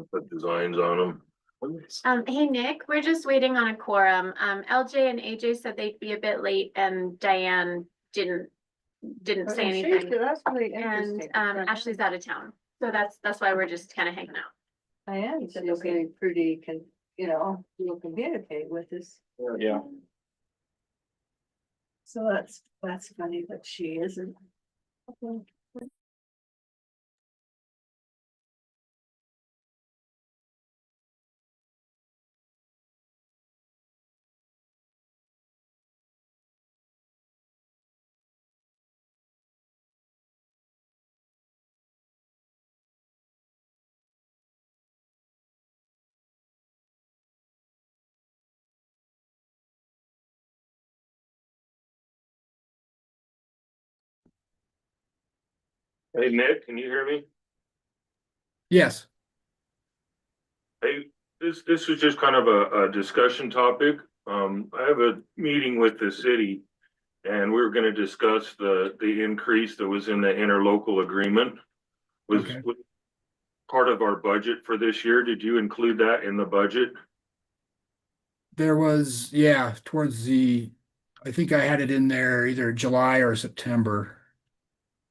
Put designs on them. Hey Nick, we're just waiting on a quorum. LJ and AJ said they'd be a bit late and Diane didn't say anything. That's really And interesting. Ashley's out of town. So that's why we're just kind of hanging out. Diane said it's getting pretty, you'll communicate with us. Yeah. So that's funny that she isn't. Hey Nick, can you hear me? Yes. Hey, this is just kind of a discussion topic. I have a meeting with the city and we were gonna discuss the increase that was in the interlocal agreement. Was Okay. part of our budget for this year. Did you include that in the budget? There was, towards I think I had it in there either July or September.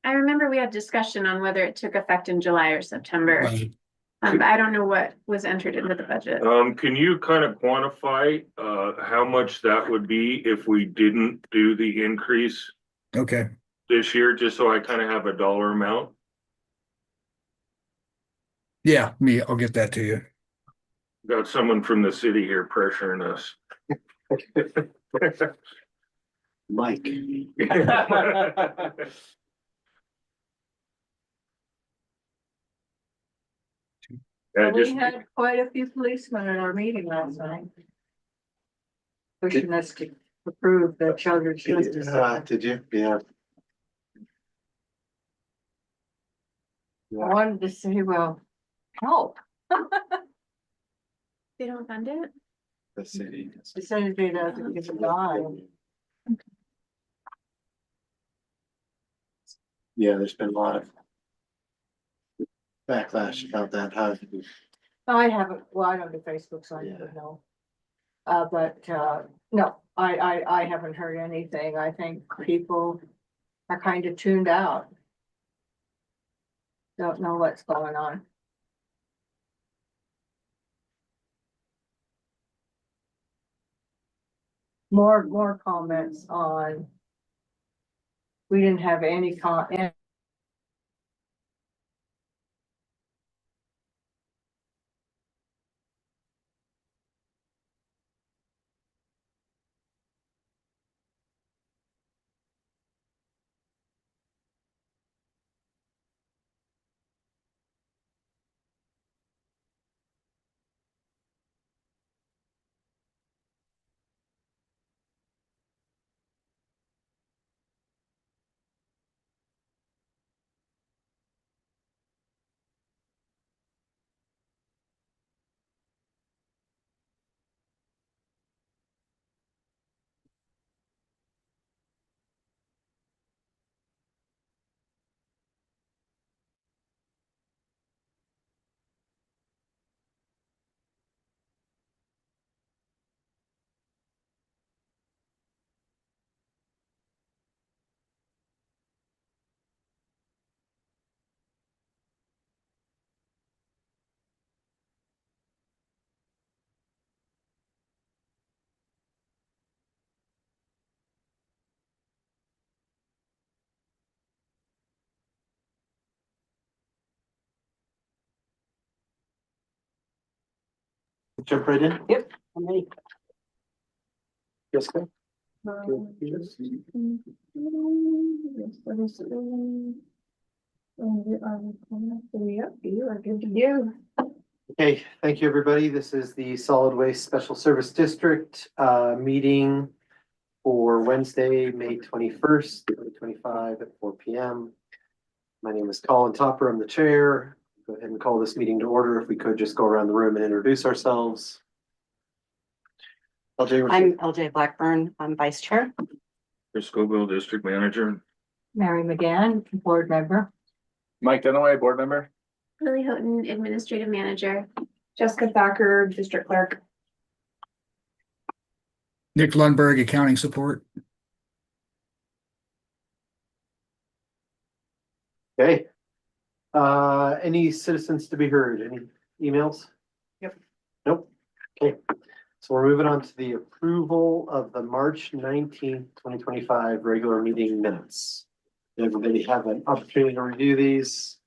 I remember we had discussion on whether it took effect in July or September. Right. But I don't know what was entered into the budget. Can you kind of quantify how much that would be if we didn't do the increase Okay. this year, just so I kind of have a dollar amount? Yeah, I'll get that to you. Got someone from the city here pressuring us. Mike. Yeah, We just, had quite a few policemen at our meeting last night. Pushing us to approve the children's justice. Did you? Yeah. I wanted to say, well, help. They don't fund it? The city. The Saturday doesn't give a dime. Yeah, there's been a lot of backlash about that, huh? I haven't, well, I don't do Facebook, so I don't know. No, I haven't heard anything. I think people are kind of tuned out. Don't know what's going on. More comments on. We didn't have any Jump right in? Yep. I'm ready. Jessica? Okay, thank you, everybody. This is the Solid Waste Special Service District meeting for Wednesday, May 21st, 2025 at 4 p.m. My name is Colin Topper. I'm the chair. Go ahead and call this meeting to order. If we could just go around the room and introduce ourselves. LJ, I'm LJ Blackburn. I'm vice chair. Chris Scoville, district manager. Mary McGann, board member. Mike Dunaway, board member. Lily Houghton, Administrative Manager. Jessica Thacker, District Clerk. Nick Lundberg, accounting support. Okay. Any citizens to be heard? Any emails? Yep. Nope. Okay. So we're moving on to the approval of the March 19th, 2025 regular meeting minutes. Did everybody have an opportunity to review these?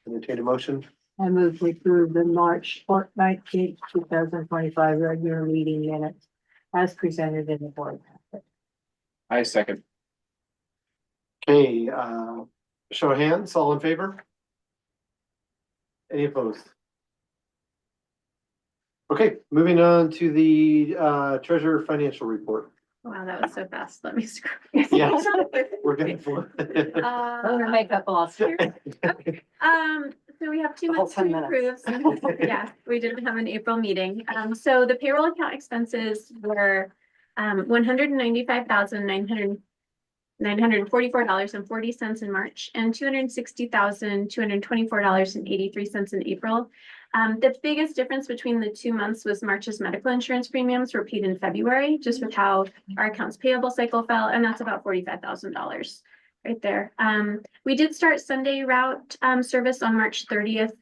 Entertain a motion? I move we approve the March 19th, 2025 regular meeting minutes as presented in the board packet. I second. Okay, show of hands, all in favor? Any opposed? Okay, moving on to the treasurer financial report. Wow, that was so fast. Let me scroll. Yes, we're gonna. I'm gonna Uh, make up a lot. so we have 2 The whole months to 10 minutes. approve. Yeah, we didn't have an April meeting. So the payroll account expenses were $195,944.40 in March and $260,224.83 in April. The biggest difference between the 2 months was March's medical insurance premiums were paid in February, just with how our accounts payable cycle fell, and that's about $45,000 right there. We did start Sunday route service on March 30th.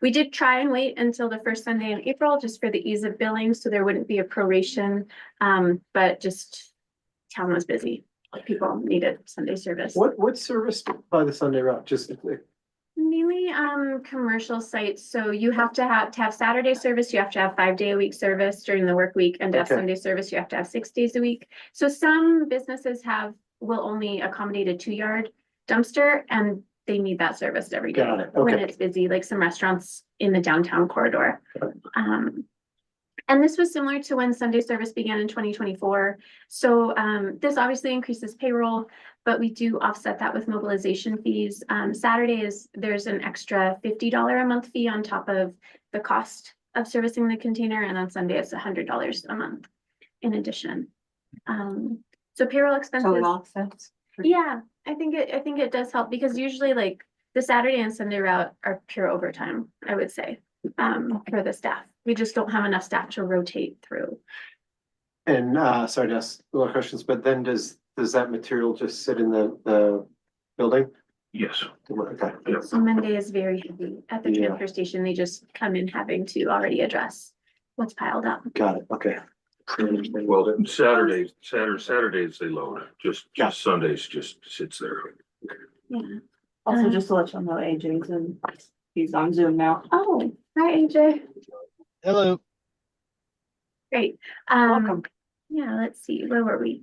We did try and wait until the first Sunday in April just for the ease of billing, so there wouldn't be a proration. But just town was busy. People needed Sunday service. What service by the Sunday route? Just Mainly commercial sites. So you have to have Saturday service, you have to have 5-day-a-week service during the work week, and to have Okay. Sunday service, you have to have 6 days a week. So some businesses will only accommodate a 2-yard dumpster, and they need that serviced every day Got it, when okay. it's busy, like some restaurants in the downtown corridor. And this was similar to when Sunday service began in 2024. So this obviously increases payroll, but we do offset that with mobilization fees. There's an extra $50 a month fee on top of the cost of servicing the container, and on Sunday it's $100 a month in addition. So payroll expenses. So it offsets. Yeah, I think it does help because usually like the Saturday and Sunday route are pure overtime, I would say, for the staff. We just don't have enough staff to rotate through. And sorry to ask a lot of questions, but then does that material just sit in the building? Yes. Okay. So Monday is very heavy at the Yeah. transfer station. They just come in having to already address what's piled up. Got it, okay. Well, Saturdays they load, just Yeah. Sundays just sits there. Yeah. Also, just to let you know, AJ's and he's on Zoom now. Oh, hi AJ. Hello. Great. Welcome. Yeah, let's see, where were we?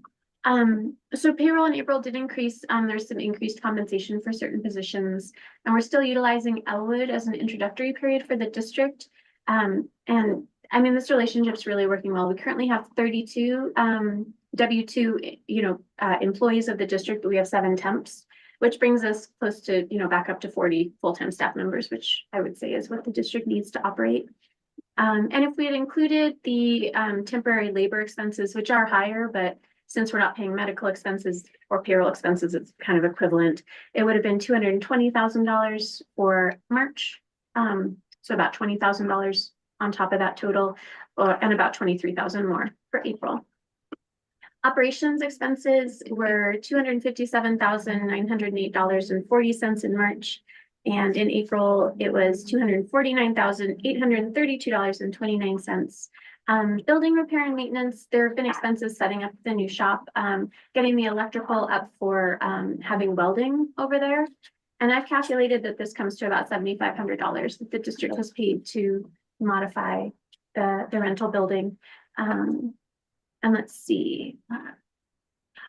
So payroll in April did increase. There's some increased compensation for certain positions, and we're still utilizing Elwood as an introductory period for the district. And I mean, this relationship's really working well. We currently have 32 W-2, employees of the district, but we have 7 temps, which brings us close to, back up to 40 full-time staff members, which I would say is what the district needs to operate. And if we had included the temporary labor expenses, which are higher, but since we're not paying medical expenses or payroll expenses, it's kind of equivalent. It would have been $220,000 for March. So about $20,000 on top of that total, and about $23,000 more for April. Operations expenses were $257,908.40 in March. And in April, it was $249,832.29. Building repair and maintenance, there have been expenses setting up the new shop, getting the electrical up for having welding over there. And I've calculated that this comes to about $7,500 that the district has paid to modify the rental building. And let's see.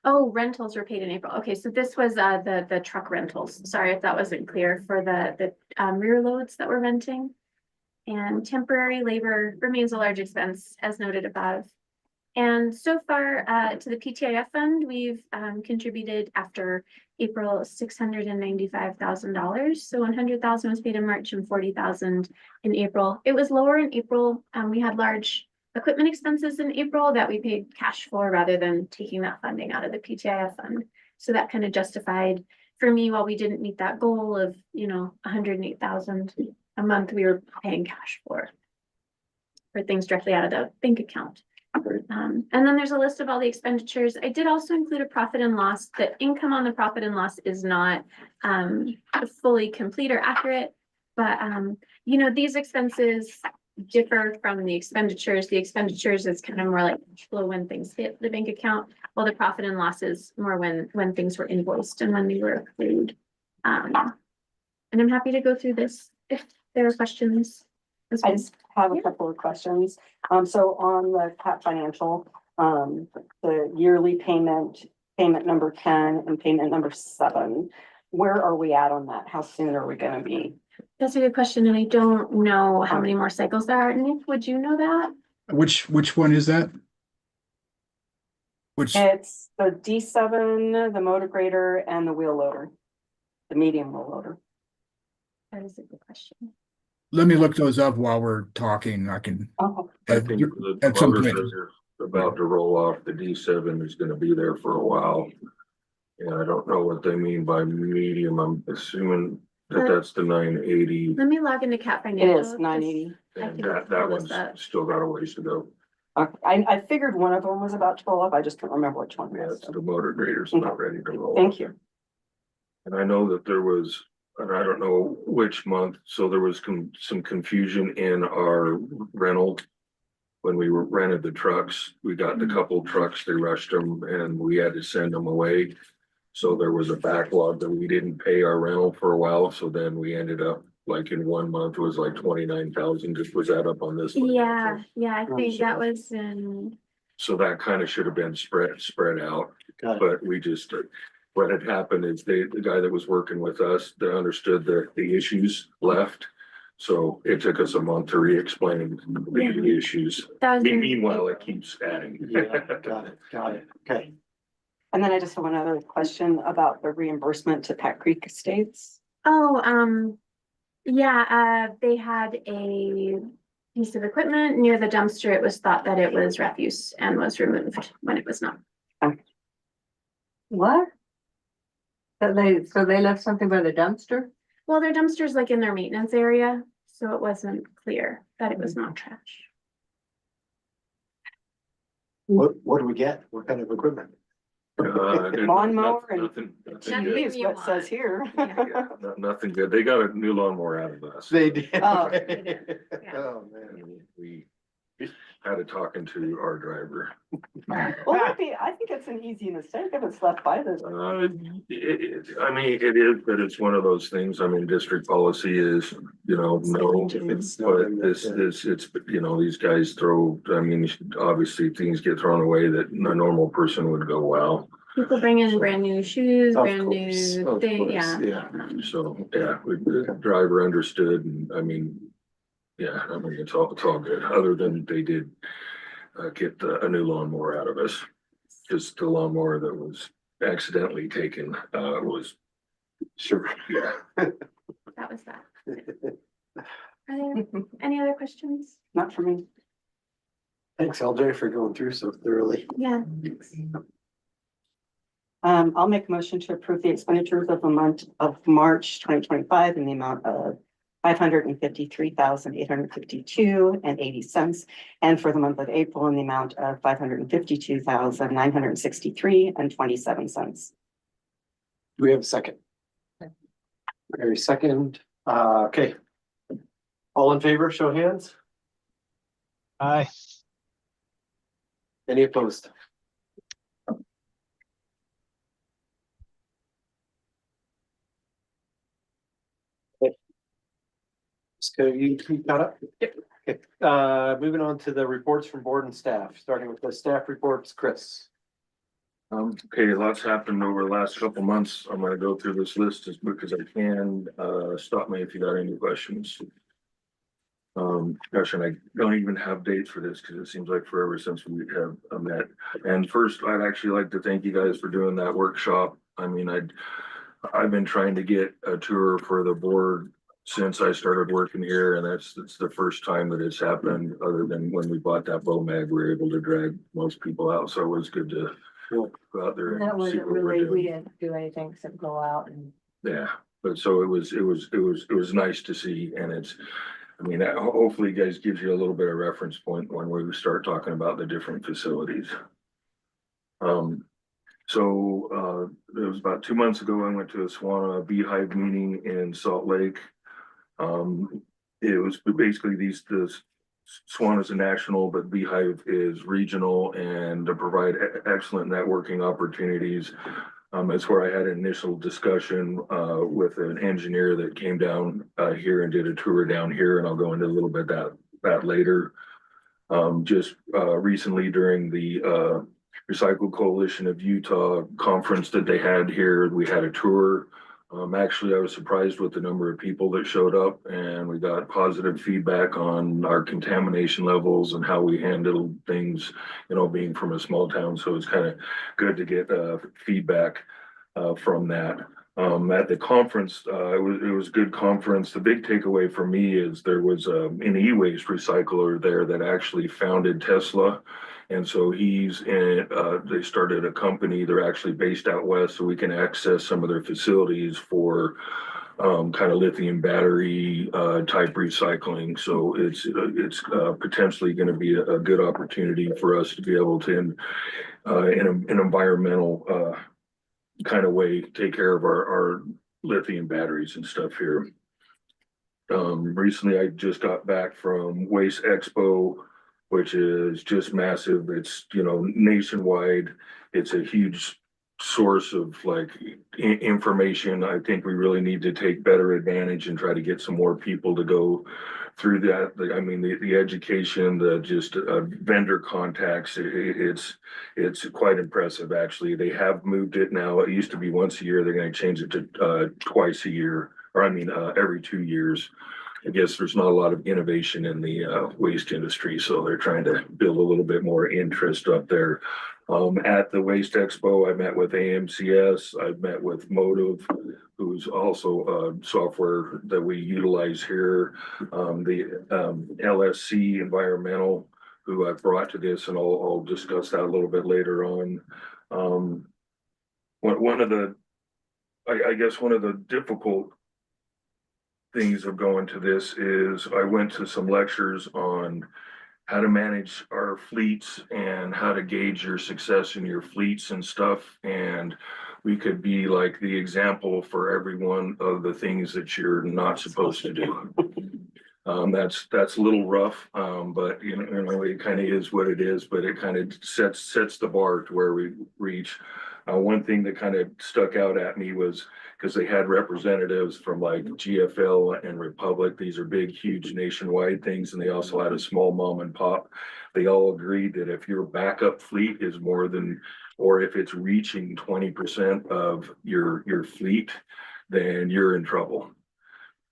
Oh, rentals were paid in April. Okay, so this was the truck rentals. Sorry if that wasn't clear for the rear loads that we're renting. And temporary labor remains a large expense as noted above. And so far to the PTIF fund, we've contributed after April $695,000. So $100,000 was paid in March and $40,000 in April. It was lower in April. We had large equipment expenses in April that we paid cash for rather than taking that funding out of the PTIF fund. So that kind of justified for me, while we didn't meet that goal of, $108,000, a month we were paying cash for things directly out of the bank account. And then there's a list of all the expenditures. I did also include a profit and loss. The income on the profit and loss is not fully complete or accurate. But you know, these expenses differ from the expenditures. The expenditures is kind of more like flow when things hit the bank account, while the profit and loss is more when things were invoiced and when they were accrued. And I'm happy to go through this if there are questions. as I well. just have a Yeah. couple of questions. So on the Cat Financial, the yearly payment number 10 and payment number 7, where are we at on that? How soon are we gonna be? That's a good question, and I don't know how many more cycles there are. Nick, would you know that? Which one is that? Which, It's the D7, the motor grader, and the wheel loader, the medium wheel loader. That is a good question. let me look those up while we're talking. I can. Oh, I think the At some motors point. are about to roll off. The D7 is gonna be there for a while. And I don't know what they mean by medium. I'm assuming that that's the 980, Let me log into Cat it Financial. is 980. I and can that pull one's this up. still got a ways to go. I figured one of them was about to roll up. I just can't remember which one. it Yeah, was. it's the motor graders not ready to roll. Thank you. And I know that there was, and I don't know which month, so there was some confusion in our rental. When we rented the trucks, we got the couple trucks, they rushed them and we had to send them away. So there was a backlog that we didn't pay our rental for a while, so then we ended up like in 1 month it was like 29,000, just was that up on this one? Yeah, I think that was in, So that kind of should have been spread out. Got it. But we just, what had happened is the guy that was working with us, that understood the issues left. So it took us a month to re-explain the issues. that was. in Meanwhile, it April. keeps adding. Yeah, got it, okay. And then I just have one other question about the reimbursement to Pat Creek Estates. Oh, yeah, they had a piece of equipment near the dumpster. It was thought that it was refuse and was removed when it was not. What? So they left something by the dumpster? Well, their dumpster's like in their maintenance area, so it wasn't clear that it was not trash. What do we get? What kind of equipment? Lawnmower and- Nothing Nothing good. Is what it says here. Yeah. Nothing good. They got a new lawnmower out of us. They did. Oh, okay. Yeah. Oh, man. We had a talking to our driver. Well, I think it's an easy mistake if it's left by the. I mean, it is, but it's one of those things. I mean, district policy is, no, but it's, these guys throw, I mean, obviously things get thrown away that a normal person would go, wow. People bring in brand new shoes, Of brand course, new of thing, course, yeah. yeah. So, yeah, the driver understood and I mean, yeah, I mean, it's all good, other than they did get a new lawnmower out of us. Just the lawnmower that was accidentally taken was, Sure. yeah. That was that. Are there any other questions? Not for me. Thanks, LJ, for going through so thoroughly. Yeah. I'll make a motion to approve the expenditures of the month of March 2025 in the amount of $553,852.80, and for the month of April in the amount of $552,963.27. Do we have a second? Very second, okay. All in favor, show hands. Aye. Any opposed? So you got up? Yep. Okay, moving on to the reports from board and staff, starting with the staff reports, Chris. Okay, lots happened over the last couple months. I'm gonna go through this list as quick as I can. Stop me if you got any questions. Gosh, and I don't even have dates for this because it seems like forever since we have met. And first, I'd actually like to thank you guys for doing that workshop. I mean, I've been trying to get a tour for the board since I started working here, and it's the first time that it's happened, other than when we bought that bow mag, we were able to drag most people out, so it was good to go out there. That and see wasn't what we're really, we doing. didn't do anything except go out and Yeah, But so it was nice to see, and I mean, hopefully guys gives you a little bit of reference point when we start talking about the different facilities. It was about 2 months ago, I went to a SWANA Beehive meeting in Salt Lake. It was basically the SWANA is a national, but Beehive is regional, and to provide excellent networking opportunities. It's where I had an initial discussion with an engineer that came down here and did a tour down here, and I'll go into a little bit that later. Just recently during the Recycle Coalition of Utah conference that they had here, we had a tour. Actually, I was surprised with the number of people that showed up, and we got positive feedback on our contamination levels and how we handled things, being from a small town. So it's kind of good to get feedback from that. At the conference, it was a good conference. The big takeaway for me is there was an e-waste recycler there that actually founded Tesla. And so they started a company. They're actually based out west, so we can access some of their facilities for kind of lithium battery type recycling. So it's potentially going to be a good opportunity for us to be able to, in an environmental kind of way, take care of our lithium batteries and stuff here. Recently, I just got back from Waste Expo, which is just massive. It's, nationwide. It's a huge source of information. I think we really need to take better advantage and try to get some more people to go through that. I mean, the education, the just vendor contacts, it's quite impressive, actually. They have moved it now. It used to be once a year. They're going to change it to twice a year, or every 2 years. I guess there's not a lot of innovation in the waste industry, so they're trying to build a little bit more interest up there. At the Waste Expo, I met with AMCS. I've met with Motive, who's also software that we utilize here. The LSC Environmental, who I've brought to this, and I'll discuss that a little bit later on. One of the difficult things of going to this is I went to some lectures on how to manage our fleets and how to gauge your success in your fleets and stuff. And we could be like the example for every one of the things that you're not supposed to do. That's a little rough, but it kind of is what it is, but it kind of sets the bar to where we reach. One thing that kind of stuck out at me was because they had representatives from like GFL and Republic. These are big, huge nationwide things, and they also had a small mom and pop. They all agreed that if your backup fleet is more than, or if it's reaching 20% of your fleet, then you're in trouble.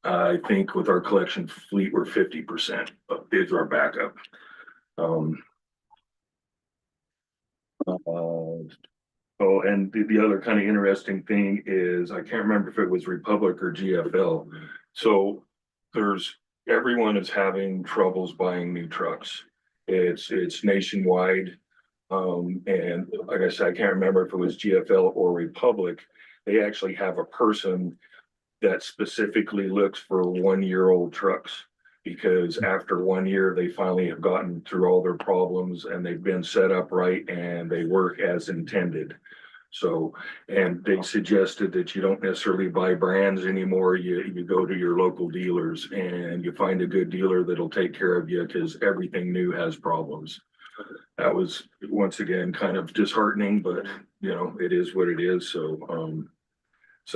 I think with our collection fleet, we're 50% is our backup. Oh, and the other kind of interesting thing is, I can't remember if it was Republic or GFL. So everyone is having troubles buying new trucks. It's nationwide. And like I said, I can't remember if it was GFL or Republic. They actually have a person that specifically looks for 1-year-old trucks, because after 1 year, they finally have gotten through all their problems and they've been set up right and they work as intended. So, and they suggested that you don't necessarily buy brands anymore. You go to your local dealers and you find a good dealer that'll take care of you, because everything new has problems. That was, once again, kind of disheartening, but it is what it is. So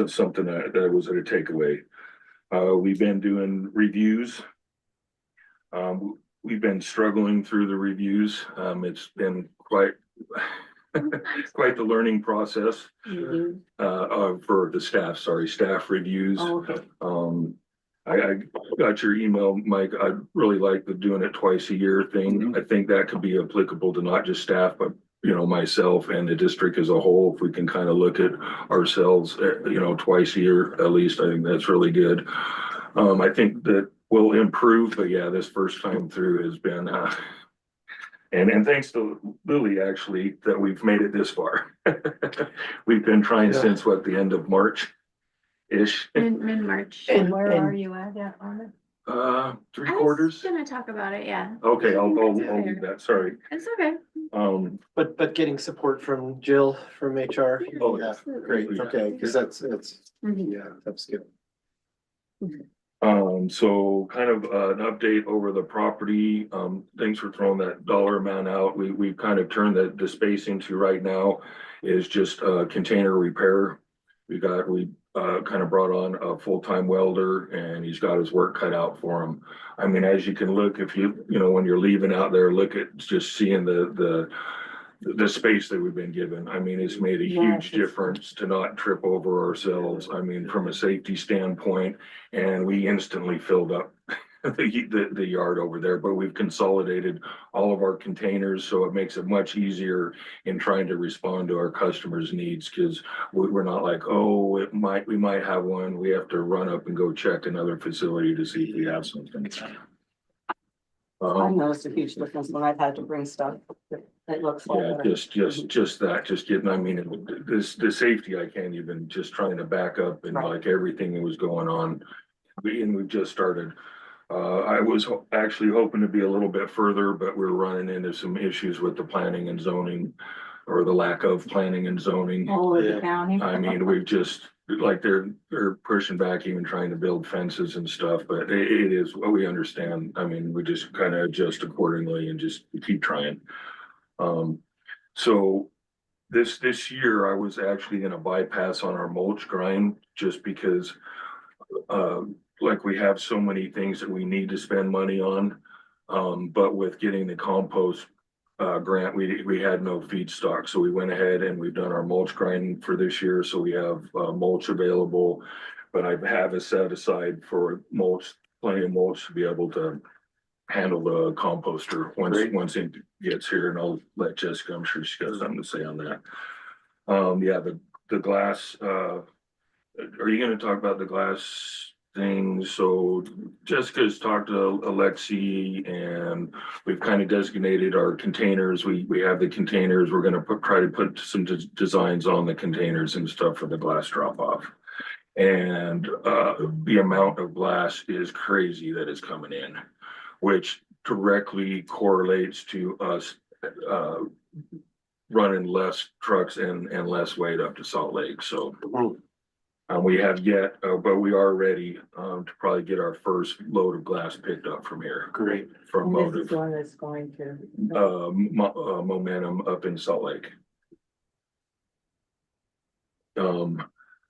something that was a takeaway. We've been doing reviews. We've been struggling through the reviews. It's been quite the learning process for the staff reviews. Oh, okay. I got your email, Mike. I really like the doing it twice a year thing. I think that could be applicable to not just staff, but myself and the district as a whole. If we can kind of look at ourselves, twice a year at least, I think that's really good. I think that will improve, but yeah, this first time through has been, and thanks to Lily, actually, that we've made it this far. We've been trying since the end of March. ish. Mid-March. And where are you at on it? Three I was quarters. gonna talk about it, yeah. Okay, I'll That's do fair. that, sorry. It's okay. But getting support from Jill from HR. Oh, Yeah, absolutely. great, okay, because that's, Mhm. yeah, that's good. So kind of an update over the property. Thanks for throwing that dollar amount out. We kind of turned the space into right now is just container repair. We kind of brought on a full-time welder and he's got his work cut out for him. I mean, as you can look, if you know, when you're leaving out there, look at just seeing the space that we've been given. I mean, it's made a huge difference to not trip over ourselves. I mean, from a safety standpoint, and we instantly filled up the yard over there, but we've consolidated all of our containers, so it makes it much easier in trying to respond to our customers' needs, because we're not like, oh, we might have one. We have to run up and go check another facility to see if we have something. I've noticed a huge difference when I've had to bring stuff that looks like. Yeah, just getting, I mean, the safety, I can't even, just trying to back up and Right. like everything that was going on. We've just started. I was actually hoping to be a little bit further, but we're running into some issues with the planning and zoning, or the lack of planning and zoning. All over Yeah. the county. I mean, we've just, like, they're pushing back, even trying to build fences and stuff, but it is what we understand. I mean, we just kind of adjust accordingly and just keep trying. So this year I was actually gonna bypass on our mulch grind, just because like we have so many things that we need to spend money on. But with getting the compost grant, we had no feedstock, so we went ahead and we've done our mulch grinding for this year, so we have mulch available. But I have a set aside for mulch, plenty of mulch to be able to handle the composter Great. once it gets here, and I'll let Jessica, I'm sure she got something to say on that. Yeah, the glass, are you gonna talk about the glass things? So Jessica's talked to Alexi and we've kind of designated our containers. We have the containers. We're gonna try to put some designs on the containers and stuff for the glass drop off. And the amount of glass is crazy that is coming in, which directly correlates to us running less trucks and less weight up to Salt Lake. So we have yet, but we are ready to probably get our first load of glass picked up from here. Great. From And this is Motive, one that's going to. Momentum up in Salt Lake.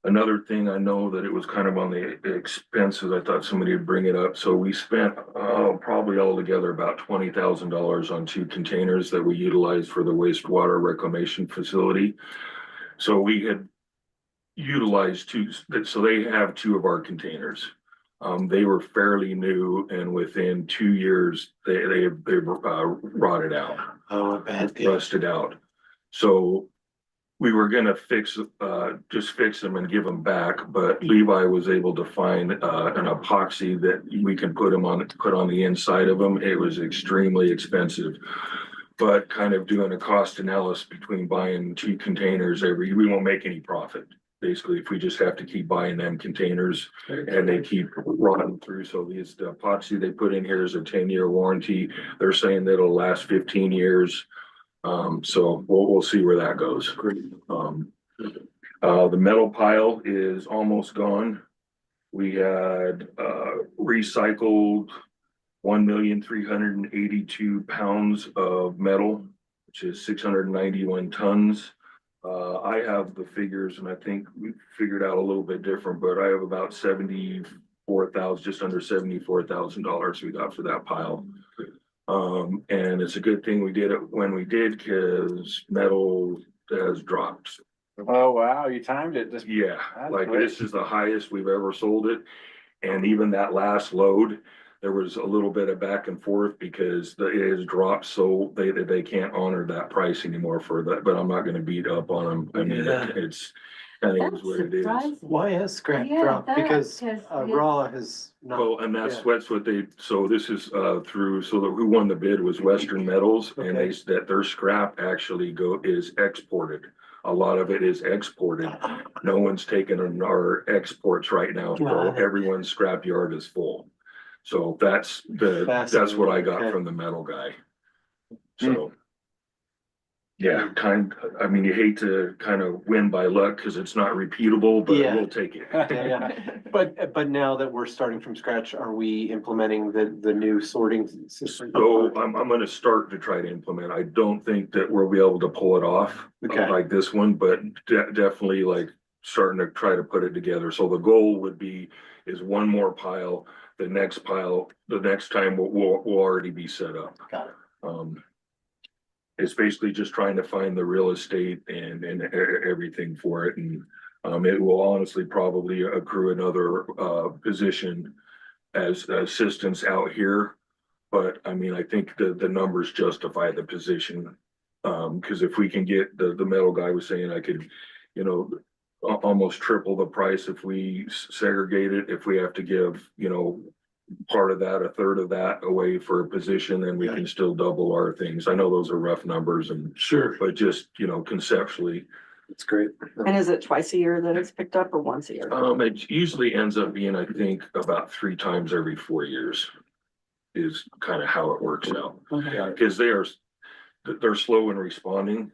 Another thing, I know that it was kind of on the expenses. I thought somebody would bring it up. So we spent probably altogether about $20,000 on 2 containers that we utilized for the wastewater reclamation facility. So we had utilized 2, so they have 2 of our containers. They were fairly new, and within 2 years, they rotted out. Oh, a bad deal. Rusted out. So we were gonna just fix them and give them back, but Levi was able to find an epoxy that we can put on the inside of them. It was extremely expensive. But kind of doing a cost analysis between buying 2 containers we won't make any profit. Basically, if we just have to keep buying them containers and they keep rotting through. So the epoxy they put in here is a 10-year warranty. They're saying that it'll last 15 years. So we'll see where that goes. The metal pile is almost gone. We had recycled 1,382 pounds of metal, which is 691 tons. I have the figures, and I think we figured out a little bit different, but I have about 74,000, just under $74,000 we got for that pile. And it's a good thing we did it when we did, because metal has dropped. Oh, wow, you timed it. Just Yeah, That's like great. this is the highest we've ever sold it. And even that last load, there was a little bit of back and forth because it has dropped, so they can't honor that price anymore for that, but I'm not gonna beat up on them. I mean, Yeah. it's kind of is That's what it is. surprising. Why has scrap Yeah, dropped? that, Because 'cause raw has not. Oh, and that's yeah. what they, so this is through, so who won the bid was Western Metals, and Okay. that their scrap actually is exported a lot of it is exported. No one's taking in our exports right now, so Got it. everyone's scrapyard is full. So that's what I got Okay. from the metal guy. So. Yeah, I mean, you hate to kind of win by luck because it's not repeatable, but Yeah. we'll take it. Yeah. But now that we're starting from scratch, are we implementing the new sorting system? So I'm gonna start to try to implement. I don't think that we'll be able to pull it off Okay. like this one, but definitely like starting to try to put it together. So the goal would be is one more pile, the next pile, the next time will already be set up. Got it. It's basically just trying to find the real estate and everything for it. And it will honestly probably accrue another position as assistants out here. But I mean, I think the numbers justify the position. Because if we can get the metal guy was saying I could, you know, almost triple the price if we segregate it, if we have to give, you know, part of that, a third of that away for a position, then we can still double our things. I know those are rough numbers and Sure. but just, you know, conceptually, That's great. And is it twice a year that it's picked up or once a year? it usually ends up being, I think, about 3 times every 4 years is kind of how it works out. Okay. Because they're slow in responding.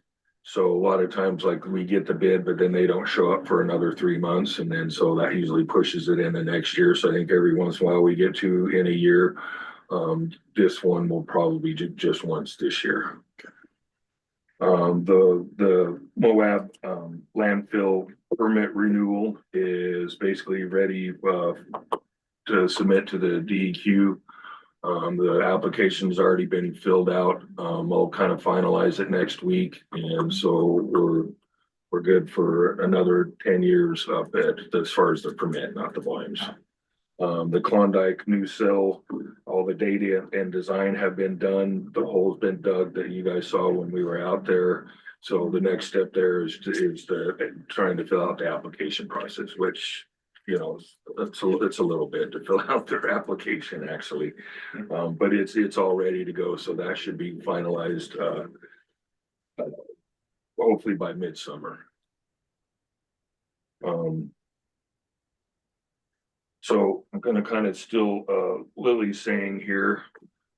So a lot of times, like we get the bid, but then they don't show up for another 3 months. And then so that usually pushes it in the next year. So I think every once in a while we get to in a year. This one will probably be just once this year. The Moab landfill permit renewal is basically ready to submit to the DEQ. The application's already been filled out. I'll kind of finalize it next week. And so we're good for another 10 years up at, as far as the permit, not the volumes. The Klondike new cell, all the data and design have been done. The hole's been dug that you guys saw when we were out there. So the next step there is trying to fill out the application process, which, you know, it's a little bit to fill out their application actually. But it's all ready to go. So that should be finalized, hopefully by midsummer. So I'm gonna kind of still, Lily's saying here,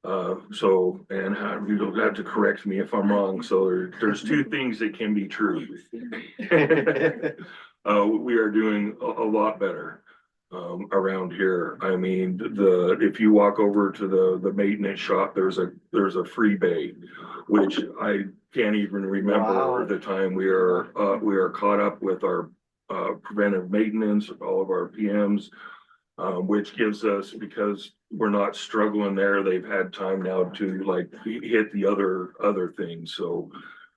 so, and you don't have to correct me if I'm wrong, so there's 2 things that can be true. We are doing a lot better, around here. I mean, if you walk over to the maintenance shop, there's a free bay, which I can't even remember Wow. the time we are caught up with our, preventive maintenance, all of our PMs. Which gives us, because we're not struggling there, they've had time now to like hit the other things. So,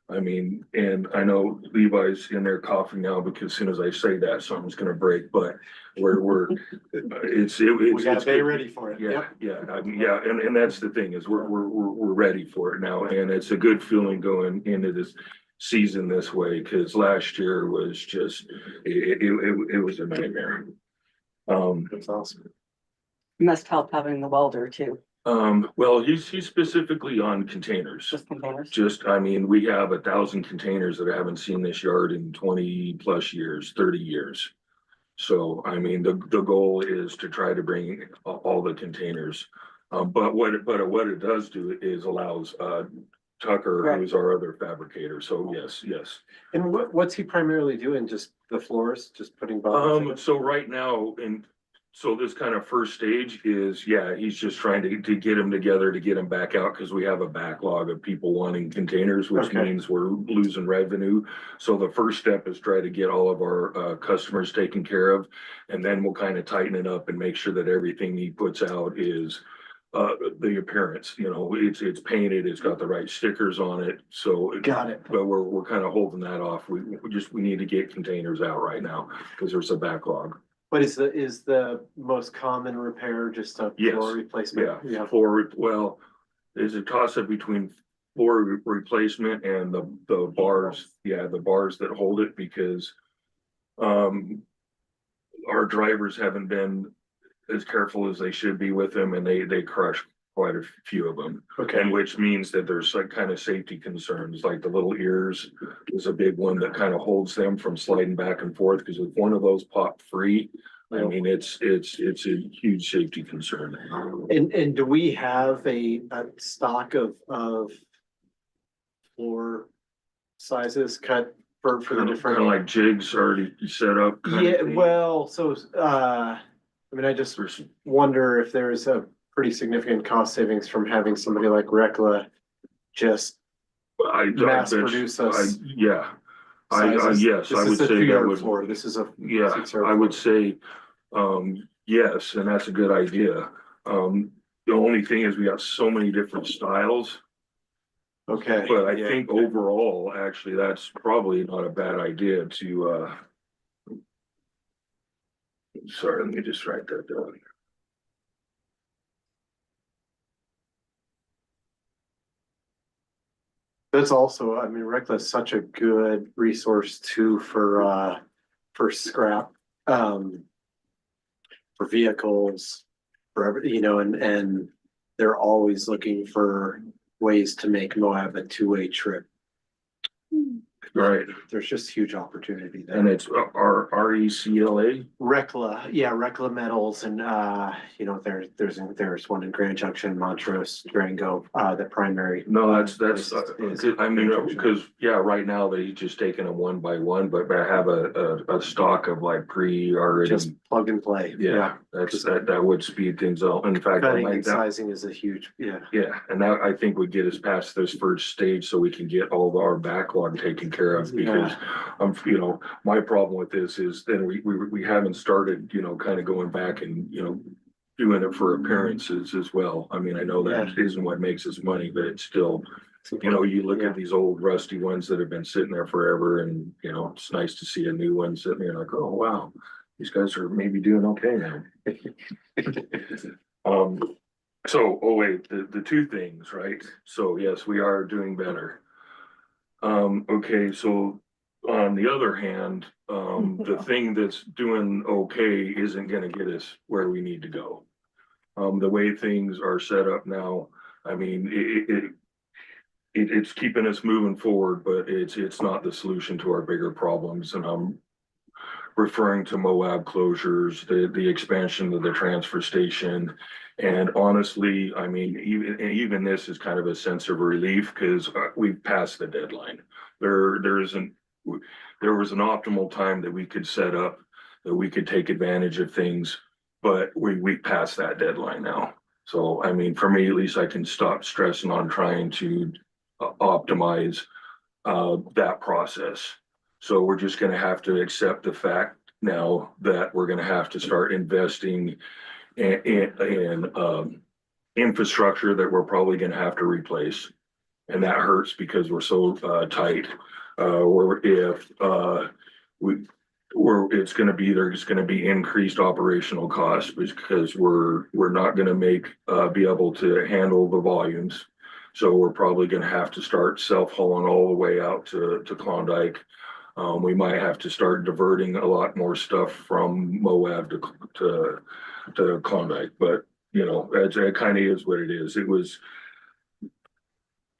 I mean, and I know Levi's in there coughing now because as soon as I say that, something's gonna break, but we gotta be ready for it. Yeah, yeah, I mean, yeah, and that's the thing is we're ready for it now, and it's a good feeling going into this season this way, because last year was just, it was a nightmare. That's awesome. Must help having the welder too, Well, he's specifically on containers. just containers. I mean, we have 1,000 containers that I haven't seen this yard in 20 plus years, 30 years. So, I mean, the goal is to try to bring all the containers. But what it does do is allows, Tucker, Right. who's our other fabricator. So yes. And what's he primarily doing? Just the floors, just putting bonds? So right now, so this kind of first stage is, yeah, he's just trying to get them together to get them back out because we have a backlog of people wanting containers, which Okay. means we're losing revenue. So the first step is try to get all of our customers taken care of, and then we'll kind of tighten it up and make sure that everything he puts out is the appearance, you know, it's painted, it's got the right stickers on it, so. Got it. But we're kind of holding that off. We need to get containers out right now because there's a backlog. But is the most common repair just a Yes. floor replacement? Yeah, well, there's a toss up between floor replacement and the bars, the bars that hold it because. Our drivers haven't been as careful as they should be with them and they crush quite a few of them. Okay. And which means that there's like kind of safety concerns, like the little ears is a big one that kind of holds them from sliding back and forth, because if one of those pop free, I mean, it's a huge safety concern. And do we have a stock of floor sizes cut for the Kind of different? like jigs already set up. kind of Yeah, thing. well, so, I mean, I just There's- wonder if there's a pretty significant cost savings from having somebody like Rekla just I mass bet- produce I- us Yeah, sizes. yes, This I would is a say that 3-yard would, floor. This is a yeah, 6-yard I would floor. say, yes, and that's a good idea. The only thing is we got so many different styles, Okay. but I yeah. think overall, actually, that's probably not a bad idea to, sorry, let me just write that down. That's also, I mean, Rekla is such a good resource too for scrap, for vehicles, and they're always looking for ways to make Moab a two-way trip. Right, There's just huge opportunity there. and it's RECLA. Rekla Metals and, there's one in Grand Junction, Montrose, Durango, the primary. No, that's, is I mean, Grand Junction. because, yeah, right now they just taking them one by one, but I have a stock of like already. Just plug and play. Yeah, that would speed things up. In fact, I Cutting might, and sizing is a huge, yeah, and that I think would get us past this first stage so we can get all of our backlog taken care of, because my problem with this is then we haven't started, kind of going back and, doing it for appearances as well. I mean, I know that isn't what makes us money, but it's still, you look at these old rusty ones that have been sitting there forever, and, it's nice to see a new one sitting there like, oh, wow, these guys are maybe doing okay now. The two things, right? So yes, we are doing better. Okay, so on the other hand, the thing that's doing okay isn't gonna get us where we need to go. The way things are set up now, I mean, it's keeping us moving forward, but it's not the solution to our bigger problems, and I'm referring to Moab closures, the expansion of the transfer station. And honestly, I mean, even this is kind of a sense of relief, because we've passed the deadline. There was an optimal time that we could set up, that we could take advantage of things, but we passed that deadline now. So, I mean, for me, at least I can stop stressing on trying to optimize that process. So we're just gonna have to accept the fact now that we're gonna have to start investing in infrastructure that we're probably gonna have to replace. And that hurts because we're so tight. There's gonna be increased operational costs, because we're not gonna be able to handle the volumes. So we're probably gonna have to start self-hauling all the way out to Klondike. We might have to start diverting a lot more stuff from Moab to Klondike, but it kind of is what it is. It was,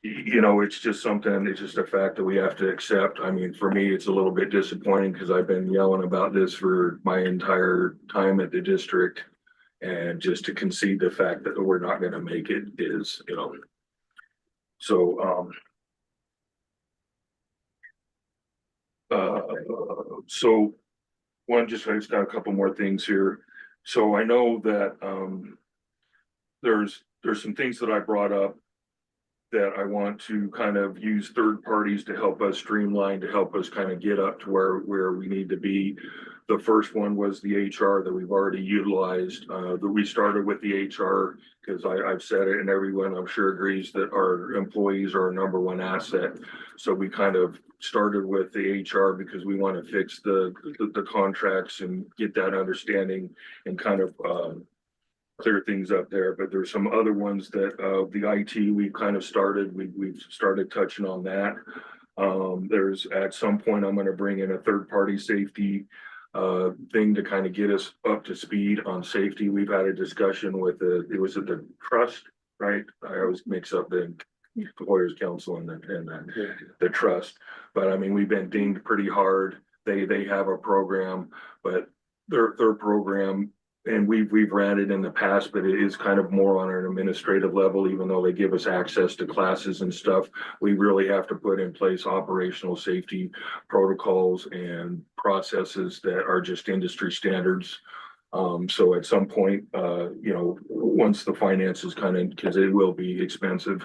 it's just something, it's just a fact that we have to accept. I mean, for me, it's a little bit disappointing, because I've been yelling about this for my entire time at the district. And just to concede the fact that we're not gonna make it is, so, so I just got a couple more things here. So I know that, there's some things that I brought up that I want to kind of use third parties to help us streamline, to help us kind of get up to where we need to be. The first one was the HR that we've already utilized. That we started with the HR because I've said it, and everyone I'm sure agrees that our employees are our number one asset. So we kind of started with the HR because we want to fix the contracts and get that understanding and kind of clear things up there. But there's some other ones that the IT we've kind of started. We've started touching on that. There's at some point I'm going to bring in a third party safety thing to kind of get us up to speed on safety. We've had a discussion with the trust right? I always mix up the Employers Council and the trust. But I mean, we've been dinged pretty hard. They have a program, but their program, and we've ran it in the past, but it is kind of more on an administrative level, even though they give us access to classes and stuff. We really have to put in place operational safety protocols and processes that are just industry standards. So at some point, you know, once the finances kind of, because it will be expensive,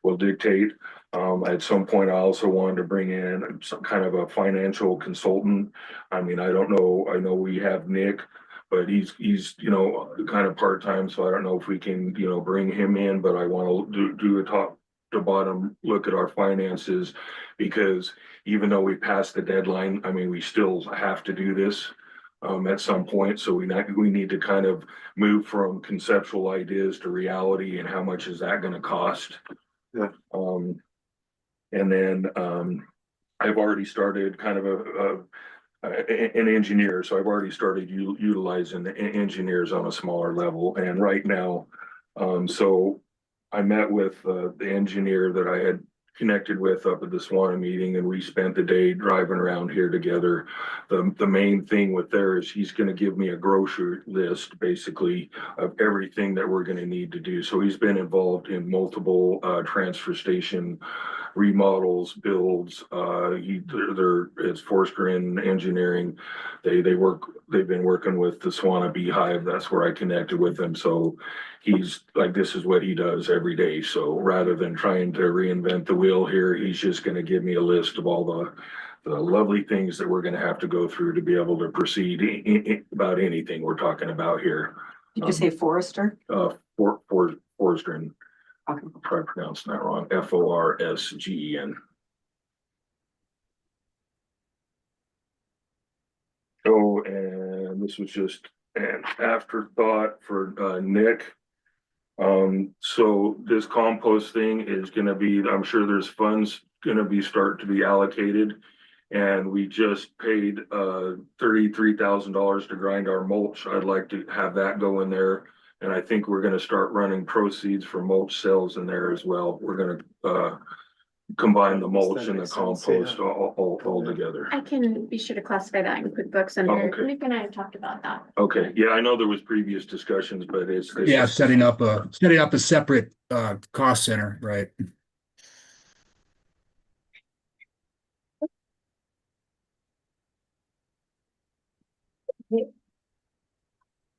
will dictate. At some point, I also wanted to bring in some kind of a financial consultant. I mean, I don't know, I know we have Nick, but he's, you know, kind of part-time, so I don't know if we can, you know, bring him in, but I want to do a top to bottom look at our finances, because even though we passed the deadline, I mean, we still have to do this at some point. So we need to kind of move from conceptual ideas to reality, and how much is that gonna cost? Yeah. And then, I've already started kind of an engineer, so I've already started utilizing the engineers on a smaller level. And right now, so I met with the engineer that I had connected with up at the SWANA meeting, and we spent the day driving around here together. The main thing with there is he's gonna give me a grocery list, basically, of everything that we're gonna need to do. So he's been involved in multiple transfer station remodels, builds. It's Forster in engineering. They've been working with the SWANA Beehive. That's where I connected with him. So he's like, this is what he does every day. So rather than trying to reinvent the wheel here, he's just gonna give me a list of all the lovely things that we're gonna have to go through to be able to proceed about anything we're talking about here. Did you say Forester? Forster. Okay. Try pronouncing that wrong. Forsgen. Oh, and this was just an afterthought for Nick. So this compost thing is gonna be, I'm sure there's funds gonna be start to be allocated. And we just paid $33,000 to grind our mulch. I'd like to have that go in there. And I think we're gonna start running proceeds for mulch sales in there as well. We're gonna combine the mulch and the compost all together. I can be sure to classify that in QuickBooks under, Oh, okay. Nick and I have talked about that. Okay, yeah, I know there was previous discussions, but it's. Yeah, setting up a separate cost center, right?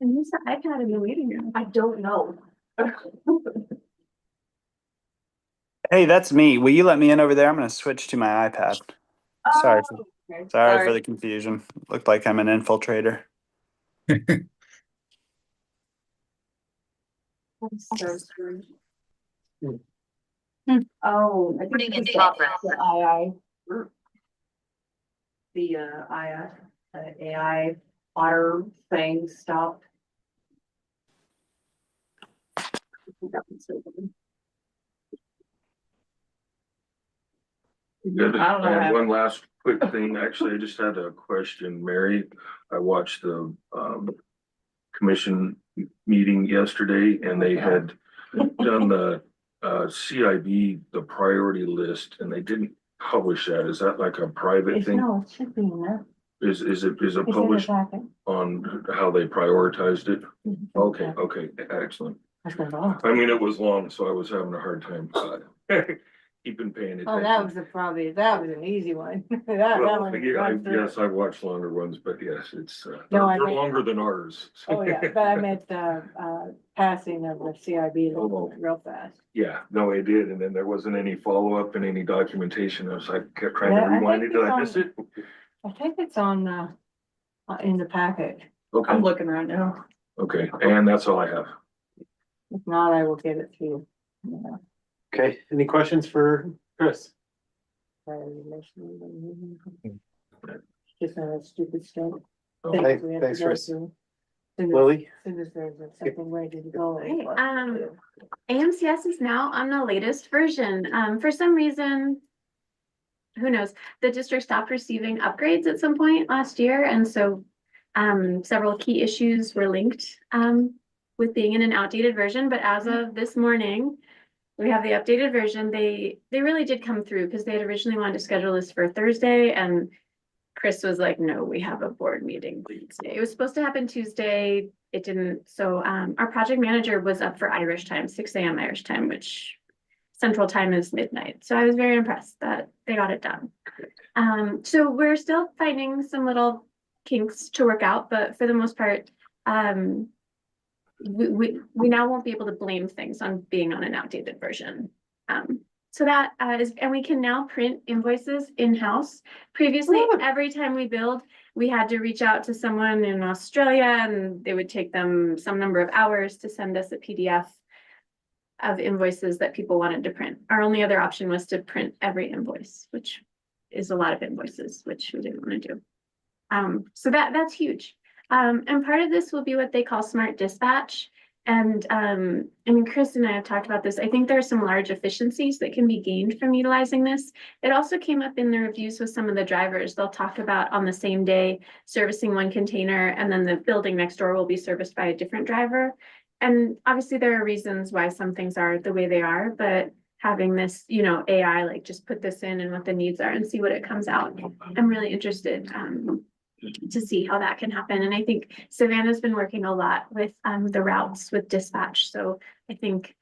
And who's the iPad in the waiting room? I don't know. Hey, that's me. Will you let me in over there? I'm going to switch to my iPad. Sorry for, Okay, sorry for the confusion. Looked like I'm an infiltrator. Oh, I think it's the AI otter thing stopped. Good. I don't know. And one last quick thing, actually, I just had a question, Mary. I watched the commission meeting yesterday, and they had done the CIB, the priority list, and they didn't publish that. Is that like a private thing? No, it should be in there. Is it It's in the published packet. on how they prioritized it? Okay, I okay, excellent. was gonna go. I mean, it was long, so I was having a hard time keeping paying attention. Oh, that was that was an easy one. That Well, one yeah, went through. yes, I've watched longer ones, but yes, it's, No, I they're meant- longer than ours. Oh, yeah, but I meant passing of the CIB Oh. real fast. Yeah, no, it did, and then there wasn't any follow-up and any documentation. I was like, kept trying to Yeah, I rewind it. think Did it's I miss it? I think it's on in the packet. Okay, I'm looking right now. okay, and that's all I have. If not, I will give it to you. Yeah. Okay, any questions for Chris? Just a stupid stuff. Okay. Things we have to Thanks, go Chris. through. Soon as Lily? soon as there's something ready to go. Hey, AMCS is now on the latest version. For some reason, who knows, the district stopped receiving upgrades at some point last year, and so several key issues were linked with being in an outdated version, but as of this morning, we have the updated version. They really did come through because they had originally wanted to schedule this for Thursday, and Chris was like, no, we have a board meeting Wednesday. It was supposed to happen Tuesday. It didn't. So our project manager was up for Irish time, 6 a.m. Irish time, which Central time is midnight. So I was very impressed that they got it done. So we're still finding some little kinks to work out, but for the most part, we now won't be able to blame things on being on an outdated version. So that is, and we can now print invoices in-house. Previously, every time we billed, we had to reach out to someone in Australia, and it would take them some number of hours to send us a PDF of invoices that people wanted to print. Our only other option was to print every invoice, which is a lot of invoices, which we didn't want to do. So that's huge. And part of this will be what they call smart dispatch. And I mean, Chris and I have talked about this. I think there are some large efficiencies that can be gained from utilizing this. It also came up in the reviews with some of the drivers. They'll talk about on the same day servicing one container, and then the building next door will be serviced by a different driver. And obviously there are reasons why some things are the way they are, but having this, you know, AI, like just put this in and what the needs are and see what it comes out. I'm really interested to see how that can happen. And I think Savannah's been working a lot with the routes with dispatch. So I think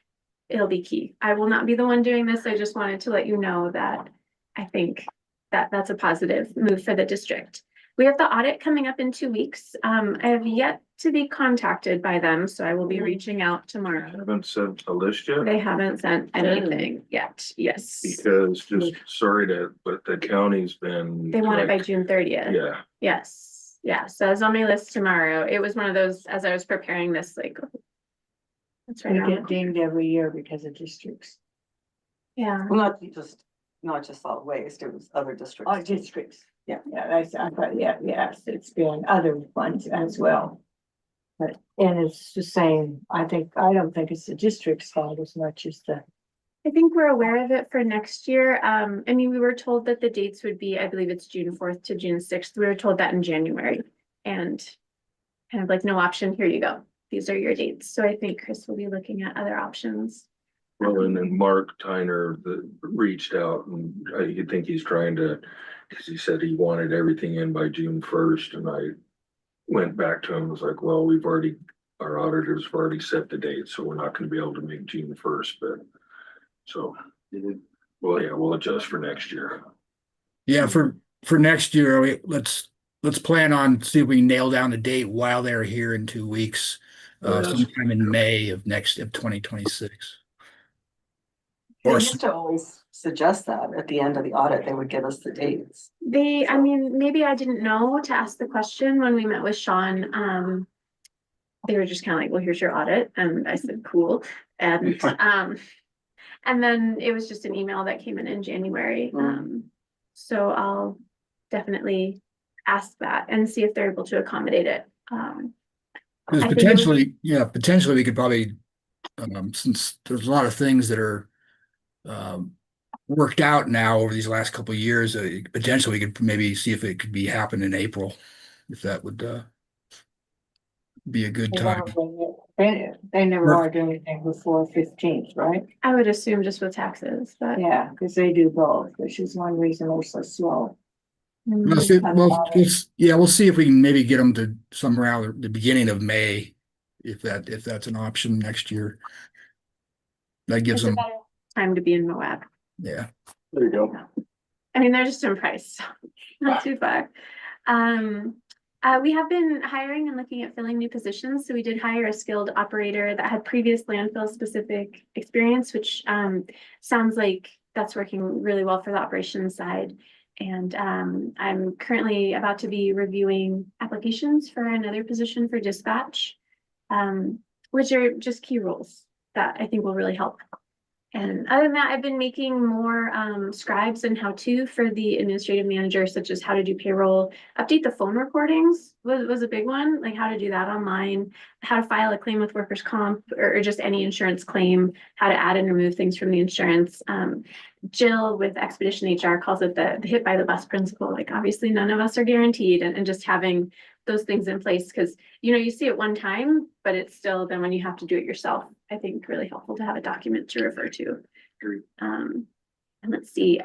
it'll be key. I will not be the one doing this. I just wanted to let you know that I think that that's a positive move for the district. We have the audit coming up in 2 weeks. I have yet to be contacted by them, so I will be reaching out tomorrow. Haven't sent a list yet. They haven't sent anything yet. Yes. Because just sorry to, but the county's been. They want it by like, June 30th. Yeah, Yes. Yeah. So it's on my list tomorrow. It was one of those, as I was preparing this, like, oh, that's right. We around the get corner. dinged every year because of districts. Yeah. Well, not just solid waste, it was other districts. Oh, districts, yeah, I thought, yes, it's been other ones as well. But, and it's the same, I don't think it's the district's fault as much as the. I think we're aware of it for next year. I mean, we were told that the dates would be, I believe it's June 4th to June 6th. We were told that in January, and kind of like, no option, here you go. These are your dates. So I think Chris will be looking at other options. well, and then Mark Tyner reached out, and I think he's trying to, because he said he wanted everything in by June 1st, and I went back to him, was like, well, our auditors have already set the date, so we're not gonna be able to make June 1st, but so, well, yeah, we'll adjust for next year. Yeah, for next year, let's plan on see if we can nail down the date while they're here in 2 weeks, Yes. sometime in May of 2026. They Or used to always suggest that at the end of the audit, they would give us the dates. I mean, maybe I didn't know to ask the question when we met with Sean. They were just kind of like, well, here's your audit. And I said, cool. And then it was just an email that came in January. So I'll definitely ask that and see if they're able to accommodate it. because I think it was- potentially we could probably, since there's a lot of things that are worked out now over these last couple of years, potentially we could maybe see if it could be happen in April, if that would be a good time. They never want to do anything before 15th, right? I would assume just with taxes, but. Yeah, because they do both, which is one reason they're so slow. Mm, We'll see if we can maybe get them to somewhere around the beginning of May, if that's an option next year. That gives it's a them, better time to be in Moab. yeah. There you go. I mean, they're just in price, so not too far. We have been hiring and looking at filling new positions. So we did hire a skilled operator that had previous landfill specific experience, which sounds like that's working really well for the operations side. And I'm currently about to be reviewing applications for another position for dispatch, which are just key roles that I think will really help. And other than that, I've been making more scribes and how-to for the administrative manager, such as how to do payroll, update the phone recordings was a big one, like how to do that online, how to file a claim with workers' comp or just any insurance claim, how to add and remove things from the insurance. Jill with Expedition HR calls it the hit by the bus principle. Like obviously none of us are guaranteed, and just having those things in place, because, you see it one time, but it's still then when you have to do it yourself, I think really helpful to have a document to refer to. And let's see,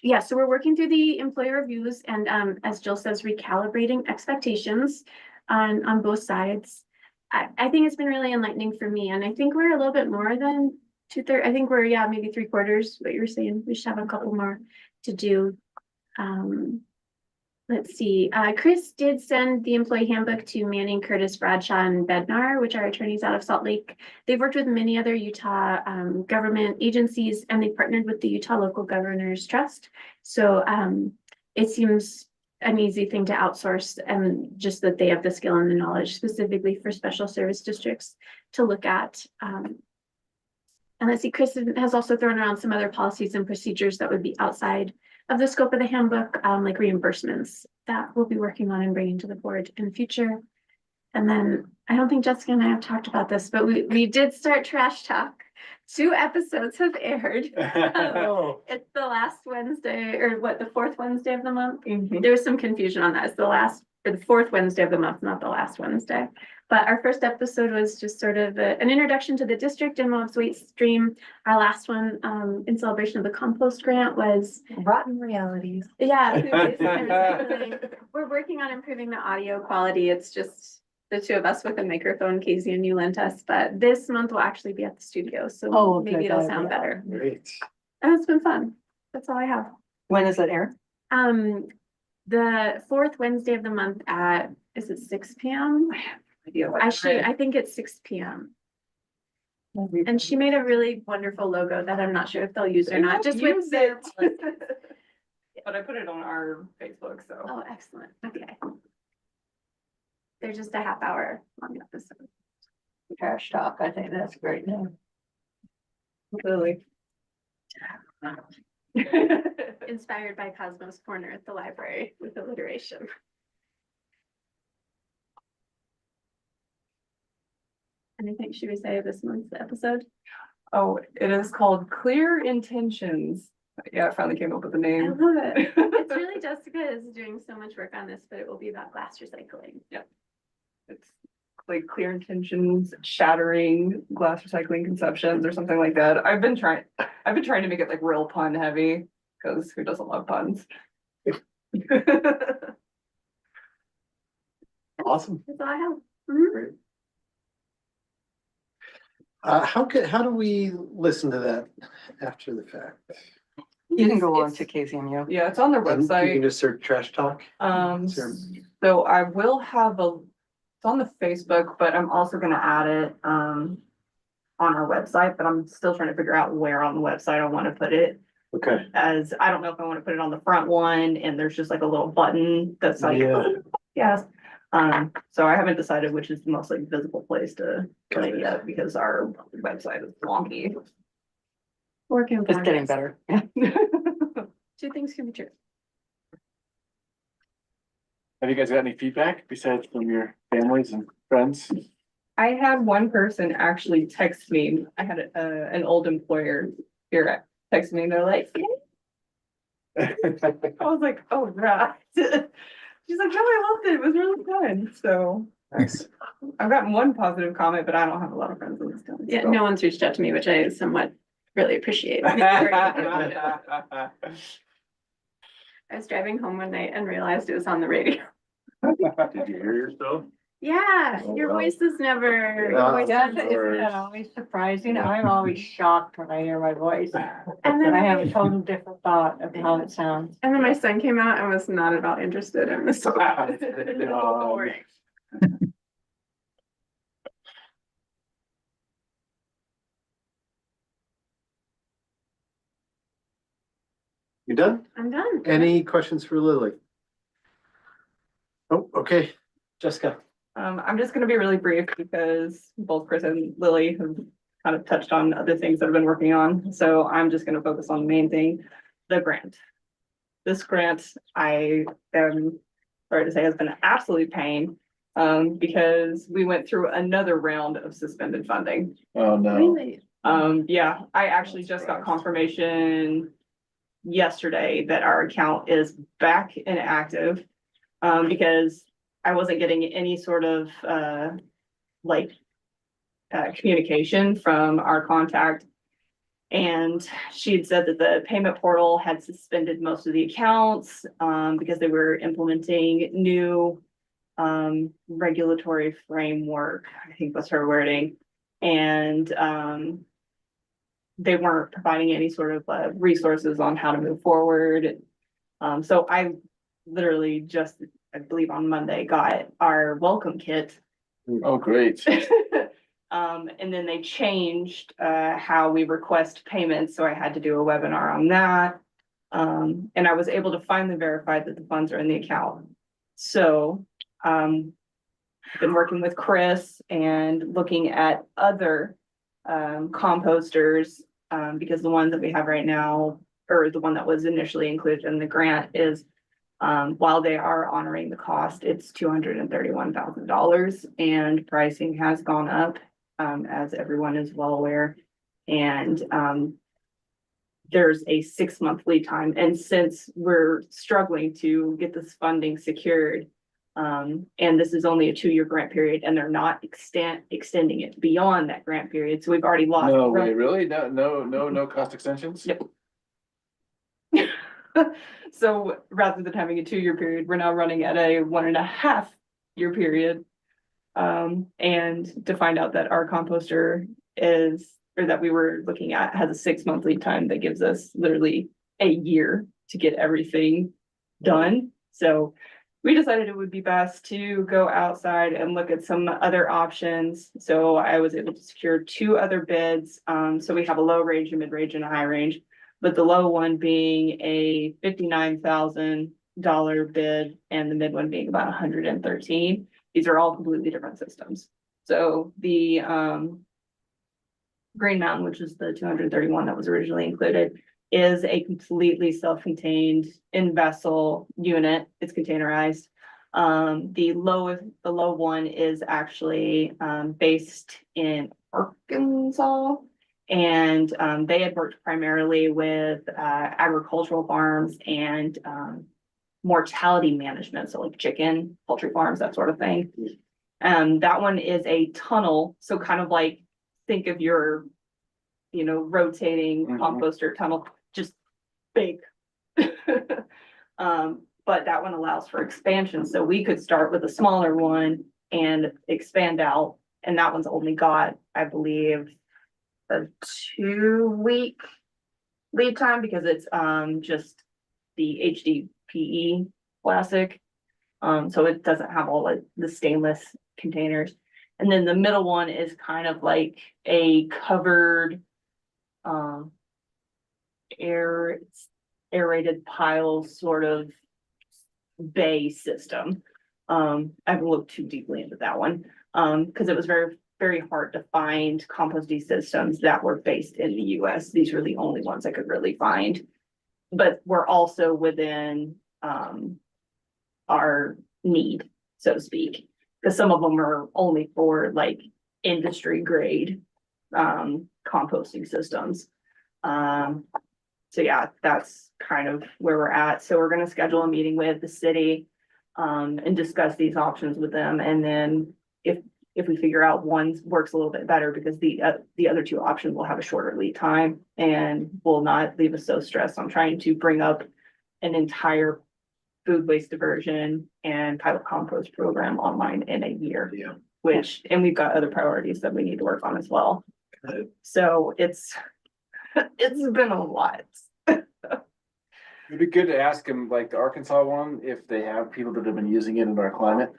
yeah, so we're working through the employee reviews and, as Jill says, recalibrating expectations on both sides. I think it's been really enlightening for me, and I think we're a little bit more than 2/3. I think we're, yeah, maybe 3/4, what you were saying. We should have a couple more to do. Let's see, Chris did send the employee handbook to Manning, Curtis, Bradshaw, and Bednar, which are attorneys out of Salt Lake. They've worked with many other Utah government agencies, and they partnered with the Utah Local Governors Trust. So it seems an easy thing to outsource, and just that they have the skill and the knowledge specifically for special service districts to look at. And let's see, Chris has also thrown around some other policies and procedures that would be outside of the scope of the handbook, like reimbursements that we'll be working on and bringing to the board in the future. And then I don't think Jessica and I have talked about this, but we did start Trash Talk. 2 episodes have aired. It's the last Wednesday, or what, the 4th Wednesday of the month? There was some confusion on that. It's the last, or the 4th Wednesday of the month, not the last Wednesday. But our first episode was just sort of an introduction to the district and Mob's Waste Stream. Our last one, in celebration of the compost grant, was Rotten realities. yeah. Food waste and recycling. We're working on improving the audio quality. It's just the 2 of us with a microphone. Casey and you lent us, but this month will actually be at the studio, so Oh, maybe okay, it'll got it, sound yeah. better. Great. And it's been fun. That's all I have. When does it air? The 4th Wednesday of the month at, is it 6 p.m.? I think it's 6 p.m. And she made a really wonderful logo that I'm not sure if they'll use or not, just with their. But I put it on our Facebook, so. Oh, excellent. Okay. They're just a half hour long episode. Trash Talk, I think that's a great name. Really. Inspired by Cosmos Corner at the library with alliteration. Anything should we say of this month's episode? Oh, it is called Clear Intentions. Yeah, I finally came up with the I name. love it. It's really Jessica is doing so much work on this, but it will be about glass recycling. It's like Clear Intentions, shattering glass recycling conceptions or something like that. I've been trying to make it like real pun heavy, because who doesn't love puns? Awesome. That's all I have. Mhm. Great. How do we listen to that after the fact? You can go on It's- to KZMU. Yeah, it's on their And you can website. just search Trash Talk. Sure. So I will have it's on the Facebook, but I'm also gonna add it, on our website, but I'm still trying to figure out where on the website I wanna put it. Okay. As, I don't know if I wanna put it on the front one, and there's just like a little button that's like, Yeah. yes. So I haven't decided which is the most like visible place to put it yet, because our website is wonky. Work in It's getting progress. better. 2 things can be true. Have you guys got any feedback besides from your families and friends? I had one person actually text me. I had an old employer here text me, and they're like, I was like, oh, right. She's like, no, I loved it. It was really fun. So Nice. I've gotten one positive comment, but I don't have a lot of friends in this town. Yeah, so. no one's reached out to me, which I somewhat really appreciate. I was driving home one night and realized it was on the radio. Did you hear yourself? Yeah, Oh, your wow. voice is never. Yeah. your voice Yeah, is- isn't that always surprising? I'm always shocked when I hear my voice. And And then I have a total different thought of how it sounds. And then my son came out and was not at all interested in this. Boring. You done? I'm done. Any questions for Lily? Oh, okay. Jessica. I'm just gonna be really brief because both Chris and Lily have kind of touched on other things that I've been working on. So I'm just gonna focus on the main thing, the grant. This grant, I am sorry to say, has been an absolute pain. Because we went through another round of suspended funding. Oh, no. Really? Yeah, I actually just got confirmation yesterday that our account is back and active. Because I wasn't getting any sort of, like, communication from our contact. And she had said that the payment portal had suspended most of the accounts, because they were implementing new, regulatory framework, I think was her wording. And, they weren't providing any sort of, resources on how to move forward. So I literally just, I believe on Monday, got our welcome kit. Oh, great. And then they changed how we request payments, so I had to do a webinar on that. And I was able to finally verify that the funds are in the account. So I've been working with Chris and looking at other composters, because the ones that we have right now, or the one that was initially included in the grant is, while they are honoring the cost, it's $231,000, and pricing has gone up, as everyone is well aware. And there's a 6-month lead time, and since we're struggling to get this funding secured, and this is only a 2-year grant period, and they're not extending it beyond that grant period, so we've already lost. No way, really? No cost extensions? Yep. So rather than having a 2-year period, we're now running at a 1.5-year period. And to find out that our composter is, or that we were looking at, has a 6-month lead time that gives us literally a year to get everything done. So we decided it would be best to go outside and look at some other options. So I was able to secure 2 other bids. So we have a low range, a mid range, and a high range, but the low one being a $59,000 bid and the mid one being about 113. These are all completely different systems. So the Green Mountain, which is the 231 that was originally included, is a completely self-contained in-vessel unit. It's containerized. The low one is actually based in Arkansas. And they had worked primarily with agricultural farms and mortality management, so like chicken, poultry farms, that sort of thing. That one is a tunnel, so kind of like, think of your, rotating composter tunnel, just big. But that one allows for expansion, so we could start with a smaller one and expand out, and that one's only got, I believe, a 2-week lead time, because it's just the HDPE plastic. So it doesn't have all the stainless containers. And then the middle one is kind of like a covered aerated pile sort of bay system. I haven't looked too deeply into that one, because it was very, very hard to find composting systems that were based in the US. These were the only ones I could really find, but we're also within our need, so to speak, because some of them are only for like industry grade composting systems. So yeah, that's kind of where we're at. So we're going to schedule a meeting with the city and discuss these options with them. And then if we figure out one works a little bit better, because the other 2 options will have a shorter lead time and will not leave us so stressed on trying to bring up an entire food waste diversion and pilot compost program online in a year. Yeah. And we've got other priorities that we need to work on as well. So it's been a lot. It'd be good to ask them, like the Arkansas one, if they have people that have been using it in our climate.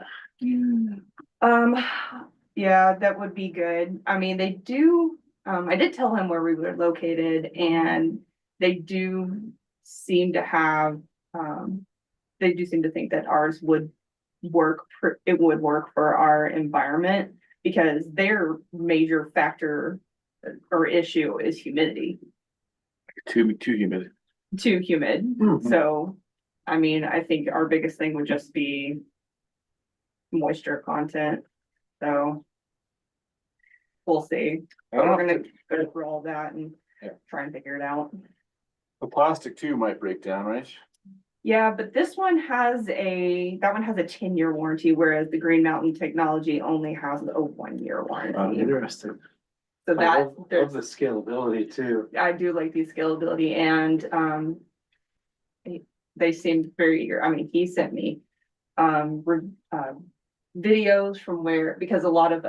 Yeah, that would be good. I mean, they do, I did tell him where we were located, and they do seem to have, they do seem to think that ours would work, it would work for our environment, because their major factor or issue is humidity. Too humid. Too humid. So, I mean, I think our biggest thing would just be moisture content. So we'll see. But we're gonna go through all that and Yeah. try and figure it out. The plastic too might break down, right? Yeah, but this one has that one has a 10-year warranty, whereas the Green Mountain Technology only has a 1-year warranty. Interesting. So I that, love there's, the scalability too. I do like the scalability and, they seemed very eager. I mean, he sent me, videos from where, because a lot of,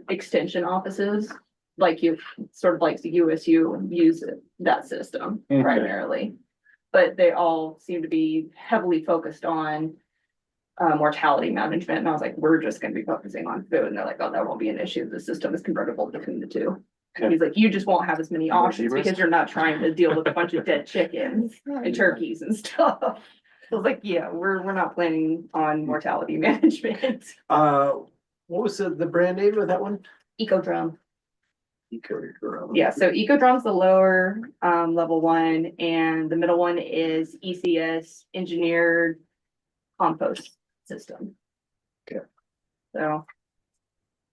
extension offices, like you, sort of like the USU use that system Okay. primarily. But they all seem to be heavily focused on, mortality management. And I was like, we're just gonna be focusing on food. And they're like, oh, that won't be an issue. The system is convertible between the two. Okay. He's like, you just won't have as many More options zebras? because you're not trying to deal with a bunch of dead chickens and turkeys and stuff. I was like, yeah, we're not planning on mortality management. What was the brand name of that one? Ecodrome. Eco. Yeah, so Ecodrome's the lower level one, and the middle one is ECS engineered compost system. Okay. So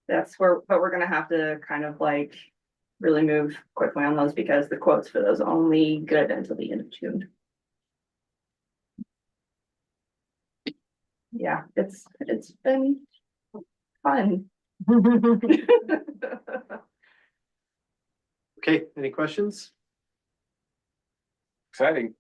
that's where, but we're gonna have to kind of like really move quickly on those because the quotes for those are only good until the end of June. Yeah, it's been fun. Okay, any questions? Exciting.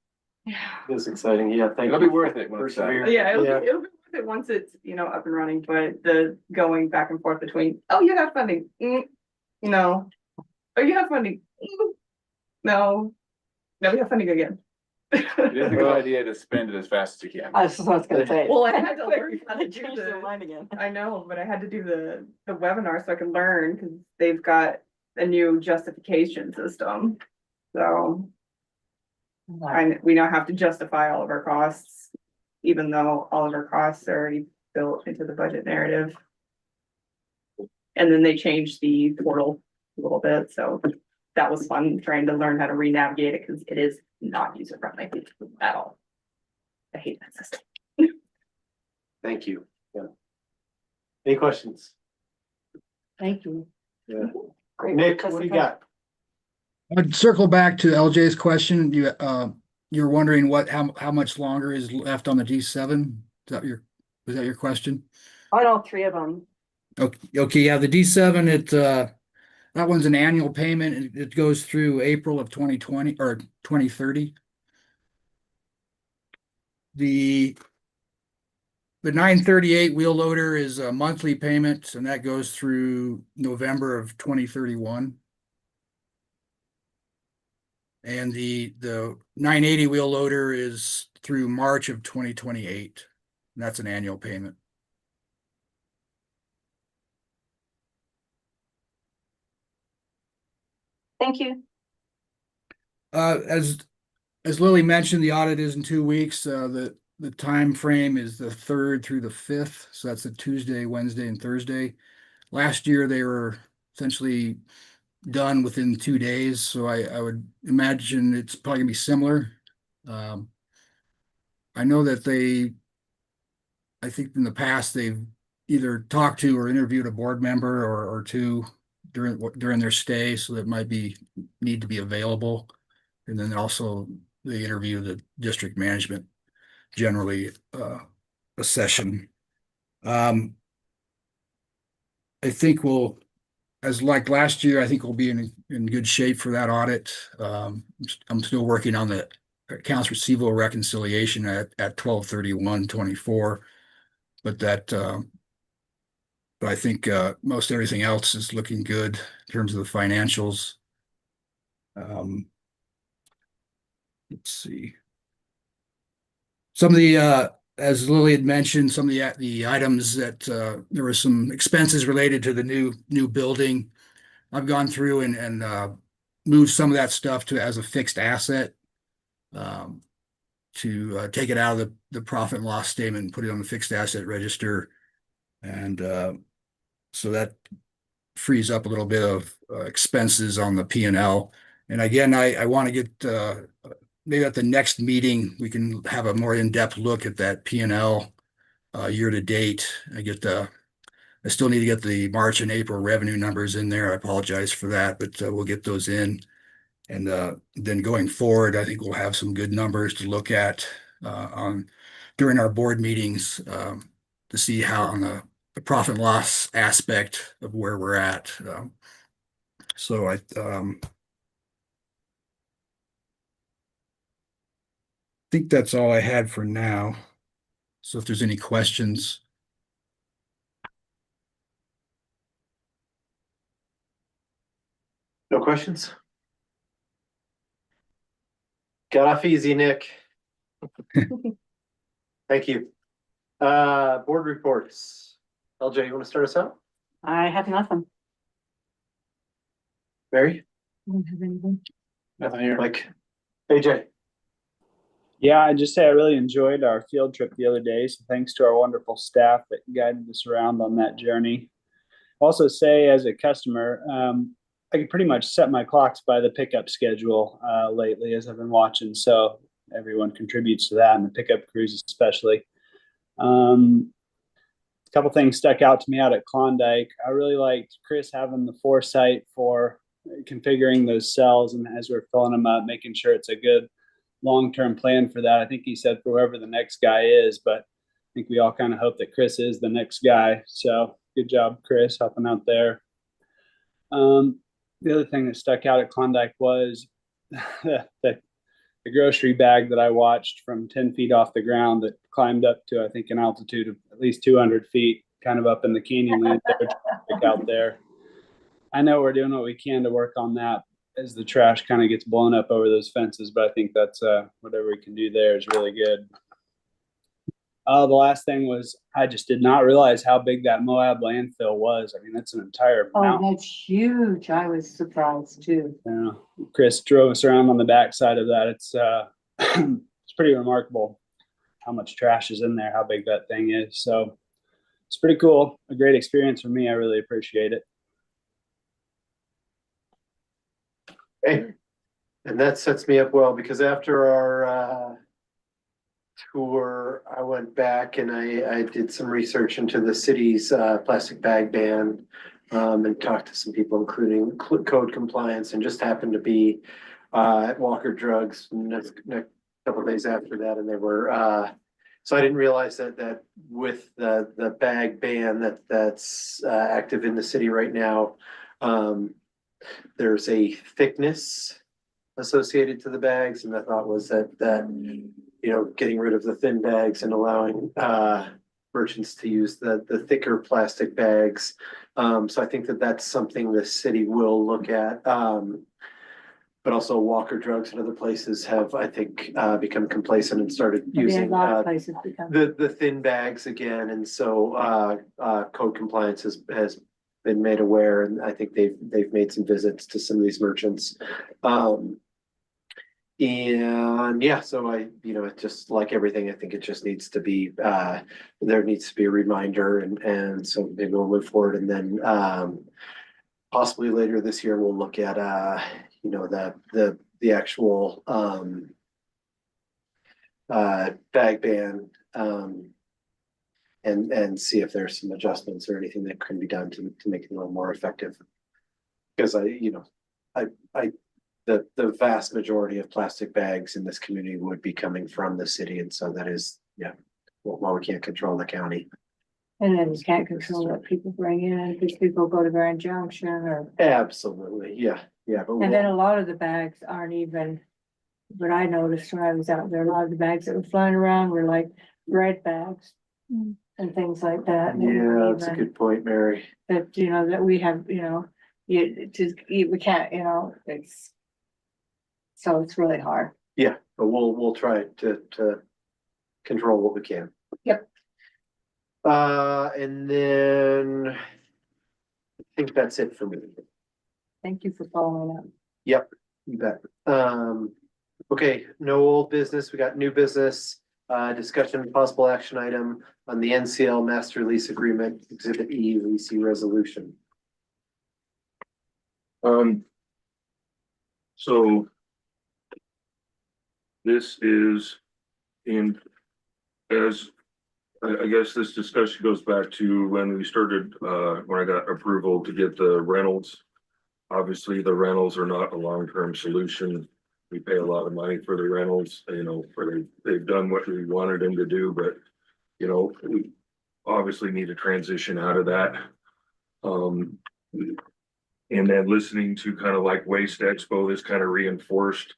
Yeah. It's exciting, yeah, thank you. It'll be worth it when it's done. Persevere. Yeah, it'll be worth it once it's, up and running, but the going back and forth between, oh, you have funding, no. Oh, you have funding, no. No, you have funding again. It is a good idea to spend it as fast as you can. I was gonna say. Well, I had to learn how to do Change their the, mind again. I know, but I had to do the webinar so I could learn, because they've got a new justification system. So we now have to justify all of our costs, even though all of our costs are already built into the budget narrative. And then they changed the portal a little bit, so that was fun, trying to learn how to re-navigate it, because it is not user friendly at all. I hate that system. Thank you. Yeah. Any questions? Thank you. Yeah. Great. Nick, what do you got? I'd circle back to LJ's question. You're wondering how much longer is left on the D7? Was that your question? On all three of them. Okay, yeah, the D7, that one's an annual payment. It goes through April of 2020 or 2030. The 938 wheel loader is a monthly payment, and that goes through November of 2031. And the 980 wheel loader is through March of 2028. And that's an annual payment. Thank you. As Lily mentioned, the audit is in 2 weeks. The time frame is the 3rd through the 5th. So that's a Tuesday, Wednesday, and Thursday. Last year, they were essentially done within 2 days. So I would imagine it's probably gonna be similar. I know that I think in the past, they've either talked to or interviewed a board member or two during their stay, so that might need to be available. And then also they interview the district management, generally a session. I think as like last year, I think we'll be in good shape for that audit. I'm still working on the accounts receivable reconciliation at 12/31/24, but I think most everything else is looking good in terms of the financials. Let's see. Some of the as Lily had mentioned, some of the items that there were some expenses related to the new building. I've gone through and moved some of that stuff as a fixed asset to take it out of the profit and loss statement and put it on the fixed asset register. And so that frees up a little bit of expenses on the P&L. And again, I want to get maybe at the next meeting, we can have a more in-depth look at that P&L year to date. I still need to get the March and April revenue numbers in there. I apologize for that, but we'll get those in. And then going forward, I think we'll have some good numbers to look at during our board meetings to see how on the profit and loss aspect of where we're at. So I think that's all I had for now. So if there's any questions. No questions? Got off easy, Nick. Thank you. Board reports. LJ, you want to start us out? I have nothing. Barry? Don't have anything. Nothing here. Mike? AJ? Yeah, I just say I really enjoyed our field trip the other day. So thanks to our wonderful staff that guided us around on that journey. Also say as a customer, I can pretty much set my clocks by the pickup schedule lately as I've been watching. So everyone contributes to that and the pickup crews especially. A couple things stuck out to me out at Klondike. I really liked Chris having the foresight for configuring those cells and as we're filling them up, making sure it's a good long-term plan for that. I think he said for whoever the next guy is, but I think we all kind of hope that Chris is the next guy. So good job, Chris, helping out there. The other thing that stuck out at Klondike was the grocery bag that I watched from 10 feet off the ground that climbed up to, I think, an altitude of at least 200 feet, kind of up in the canyon land out there. I know we're doing what we can to work on that as the trash kind of gets blown up over those fences, but I think that's whatever we can do there is really good. The last thing was I just did not realize how big that Moab landfill was. I mean, that's an entire Oh, mountain. that's huge. I was surprised too. Yeah. Chris drove us around on the backside of that. It's it's pretty remarkable how much trash is in there, how big that thing is. So it's pretty cool. A great experience for me. I really appreciate it. Hey, and that sets me up well because after our tour, I went back and I did some research into the city's plastic bag ban and talked to some people, including code compliance, and just happened to be at Walker Drugs next couple of days after that, and they were so I didn't realize that with the bag ban that's active in the city right now, there's a thickness associated to the bags, and the thought was that you know, getting rid of the thin bags and allowing merchants to use the thicker plastic bags. So I think that's something the city will look at. But also Walker Drugs and other places have, I think, become complacent and started using A lot of places become. the thin bags again. And so code compliance has been made aware, and I think they've made some visits to some of these merchants. And yeah, so it just like everything, I think it just needs to be, there needs to be a reminder, and so maybe we'll move forward, and then possibly later this year, we'll look at, the actual bag ban, and see if there's some adjustments or anything that can be done to make it a little more effective. Because the vast majority of plastic bags in this community would be coming from the city, and so that is, while we can't control the county. And then you can't control what people bring in, because people go to Grand Junction or, Absolutely, yeah, but and then a lot of the bags aren't even. But I noticed when I was out there, a lot of the bags that were flying around were like bread bags. And things like that. And they weren't yeah, that's a even- good point, Mary. That, that we have, we can't, it's. So it's really hard. Yeah, but we'll try to control what we can. Yep. And then I think that's it for me. Thank you for following up. Yep, you bet. Okay, no old business. We got new business. Discussion of possible action item on the NCL master lease agreement, exhibit E, leasing resolution. So this is I guess this discussion goes back to when we started, when I got approval to get the rentals. Obviously, the rentals are not a long-term solution. We pay a lot of money for the rentals, they've done what we wanted them to do, but, we obviously need to transition out of that. And then listening to kind of like Waste Expo, this kind of reinforced,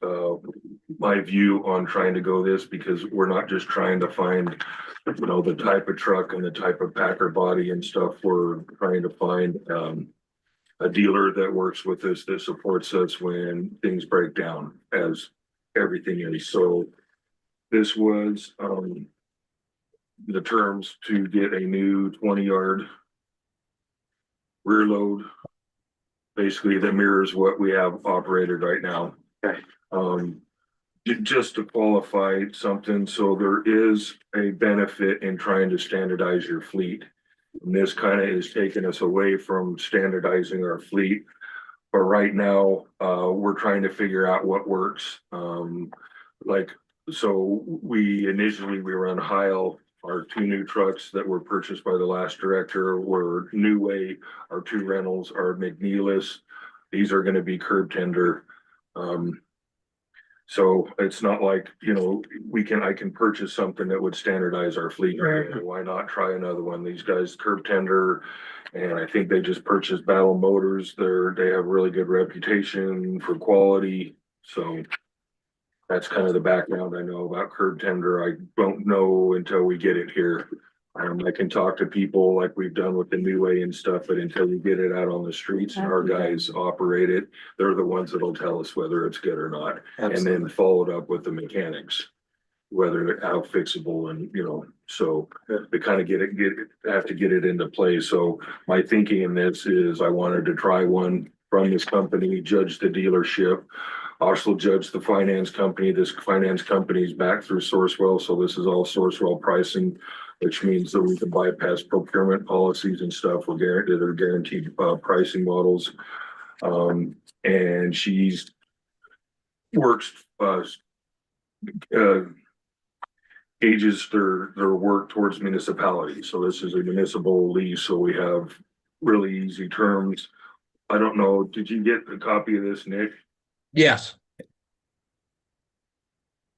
my view on trying to go this, because we're not just trying to find, the type of truck and the type of packer body and stuff. We're trying to find, a dealer that works with us, that supports us when things break down, as everything is. So this was, the terms to get a new 20-yard rear load, basically that mirrors what we have operated right now. Okay. Just to qualify something, so there is a benefit in trying to standardize your fleet. And this kind of is taking us away from standardizing our fleet. But right now, we're trying to figure out what works. So we run Heil. Our 2 new trucks that were purchased by the last director were New Way. Our 2 rentals are McNeilus. These are going to be curb tender. So it's not like, I can purchase something that would standardize our fleet. Right. Why not try another one? These guys curb tender, and I think they just purchased Battle Motors. They have really good reputation for quality. So that's kind of the background I know about curb tender. I don't know until we get it here. I can talk to people like we've done with the New Way and stuff, but until you get it out on the streets and our guys operate it, they're the ones that'll tell us whether it's good or not. And then followed up with the mechanics, whether how fixable and, so they kind of have to get it into play. So my thinking in this is I wanted to try one from this company, judge the dealership, also judge the finance company. This finance company is back through Sourcewell. So this is all Sourcewell pricing, which means that we can bypass procurement policies and stuff. We're guaranteed pricing models. And she's works, gauges their work towards municipalities. So this is a municipal lease. So we have really easy terms. I don't know. Did you get a copy of this, Nick? Yes.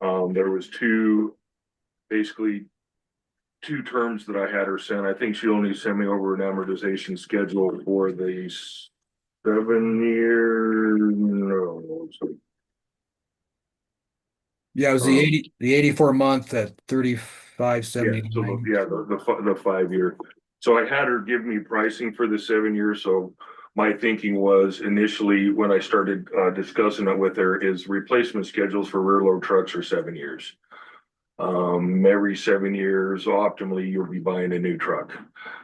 There was basically two terms that I had her send. I think she only sent me over an amortization schedule for the 7-year. No, Yeah, it was the 84 month at 35.79. the 5-year. So I had her give me pricing for the 7 years. So my thinking was initially when I started discussing it with her is replacement schedules for rear load trucks are 7 years. Every 7 years, optimally, you'll be buying a new truck.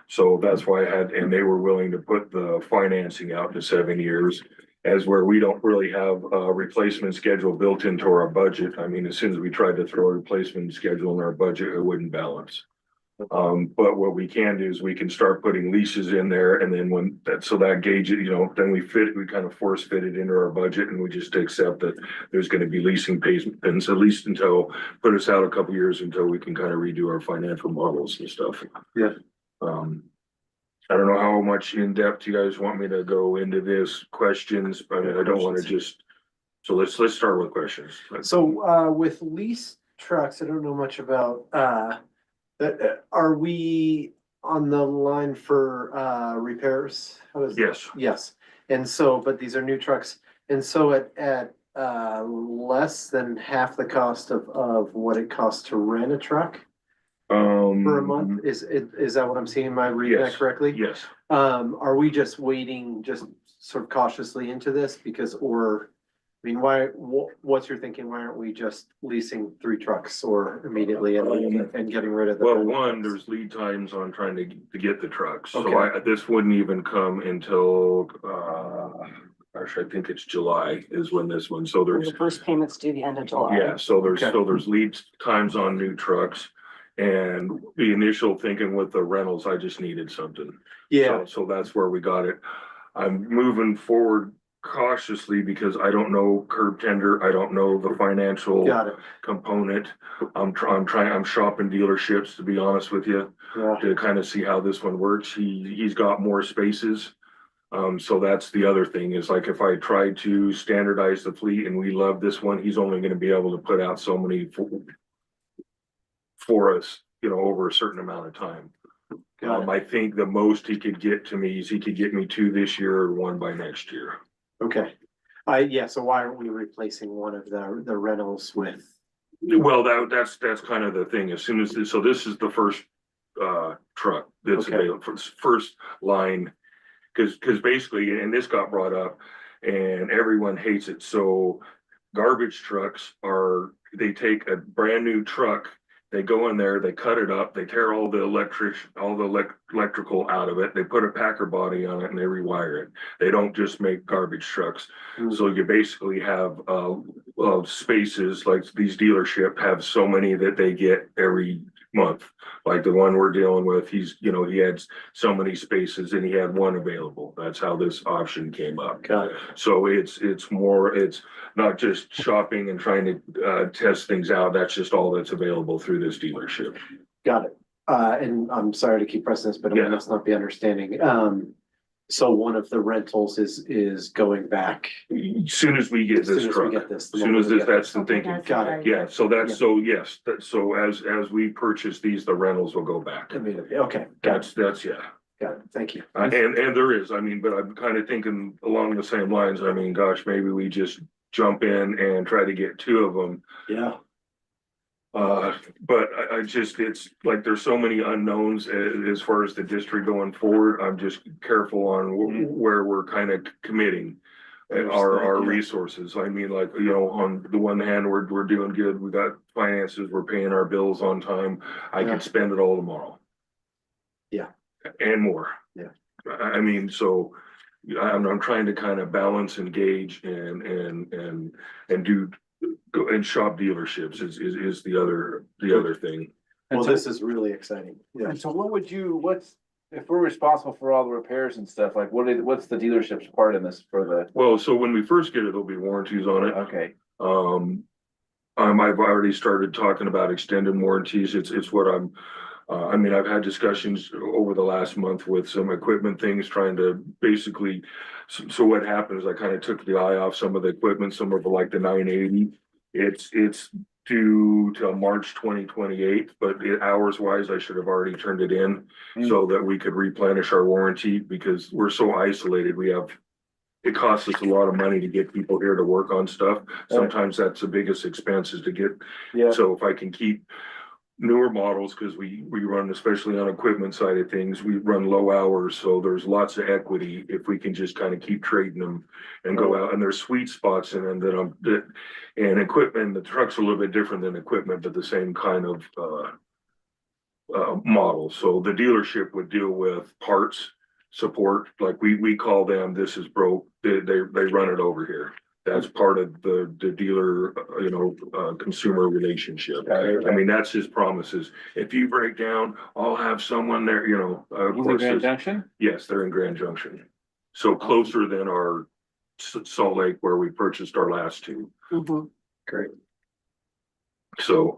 So that's why and they were willing to put the financing out to 7 years, as where we don't really have a replacement schedule built into our budget. I mean, as soon as we tried to throw a replacement schedule in our budget, it wouldn't balance. But what we can do is we can start putting leases in there, and then that gauge it, then we kind of force fit it into our budget, and we just accept that there's going to be leasing payments at least until put us out a couple years until we can kind of redo our financial models and stuff. Yeah. I don't know how much in depth you guys want me to go into this questions, but I don't want to so let's start with questions. So with lease trucks, I don't know much about are we on the line for repairs? Yes. Yes. And so, but these are new trucks. And so at less than half the cost of what it costs to rent a truck for a month, is that what I'm seeing? Am I reading that correctly? Yes. Are we just waiting, just sort of cautiously into this what's your thinking? Why aren't we just leasing 3 trucks or immediately and getting rid of them? Well, there's lead times on trying to get the trucks. Okay. So this wouldn't even come until, I think it's July is when this one, so there's. The first payment's due the end of July. Yeah, so there's lead times on new trucks. And the initial thinking with the rentals, I just needed something. Yeah. So that's where we got it. I'm moving forward cautiously because I don't know curb tender. I don't know the financial component. I'm shopping dealerships, to be honest with you, to kind of see how this one works. He's got more spaces. So that's the other thing is like if I try to standardize the fleet and we love this one, he's only gonna be able to put out so many for us, you know, over a certain amount of time. Got it. I think the most he could get to me is he could get me 2 this year or 1 by next year. Okay. Yeah, so why aren't we replacing one of the rentals with? Well, that's kind of the thing. As soon as so this is the first truck that's Okay. available, first line. Because basically, and this got brought up and everyone hates it. So garbage trucks they take a brand new truck, they go in there, they cut it up, they tear all the electrical out of it, they put a Packer body on it and they rewire it. They don't just make garbage trucks. So you basically have spaces like these dealership have so many that they get every month. Like the one we're dealing with, he had so many spaces and he had one available. That's how this option came up. Got it. So it's not just shopping and trying to test things out. That's just all that's available through this dealership. Got it. And I'm sorry to keep pressing this, but Yeah. I must not be understanding. So one of the rentals is going back. As soon as we get As soon this as we truck, get this, as soon as that's the Okay, thinking. that's Got what it. I- Yeah, so that's, Yeah. so yes, so as we purchase these, the rentals will go back. Immediately. Okay, got it. That's, yeah. Got it. Thank you. And there is, I mean, but I'm kind of thinking along the same lines. I mean, gosh, maybe we just jump in and try to get 2 of them. Yeah. But I just, it's like, there's so many unknowns as far as the district going forward. I'm just careful on where we're kind of committing our Yeah. resources. I mean, like, on the one hand, we're doing good. We got finances, we're paying our bills on time. I Yeah. could spend it all tomorrow. Yeah. And more. Yeah. I mean, so I'm trying to kind of balance, engage and do go and shop dealerships is the other thing. Well, And so, this is really exciting. Yeah. and so if we're responsible for all the repairs and stuff, like what's the dealership's part in this for the, Well, so when we first get it, there'll be warranties on it. okay, I've already started talking about extended warranties. It's what I mean, I've had discussions over the last month with some equipment things, trying to basically, so what happens, I kind of took the eye off some of the equipment, some of like the 980. It's due till March 2028, but hours wise, I should have already turned it in so that we could replenish our warranty because we're so isolated. It costs us a lot of money to get people here to work on stuff. Sometimes that's the biggest expense is to get. yeah, So if I can keep newer models, because we run, especially on equipment side of things, we run low hours, so there's lots of equity if we can just kind of keep trading them and go out, and there's sweet spots in them and equipment, the truck's a little bit different than equipment, but the same kind of model. So the dealership would deal with parts support, like we call them, this is broke, they run it over here. That's part of the dealer, consumer relationship. I mean, that's his promises. If you break down, I'll have someone there, of he's in course. Grand Junction? Yes, they're in Grand Junction. So closer than our Salt Lake where we purchased our last 2. Great. So,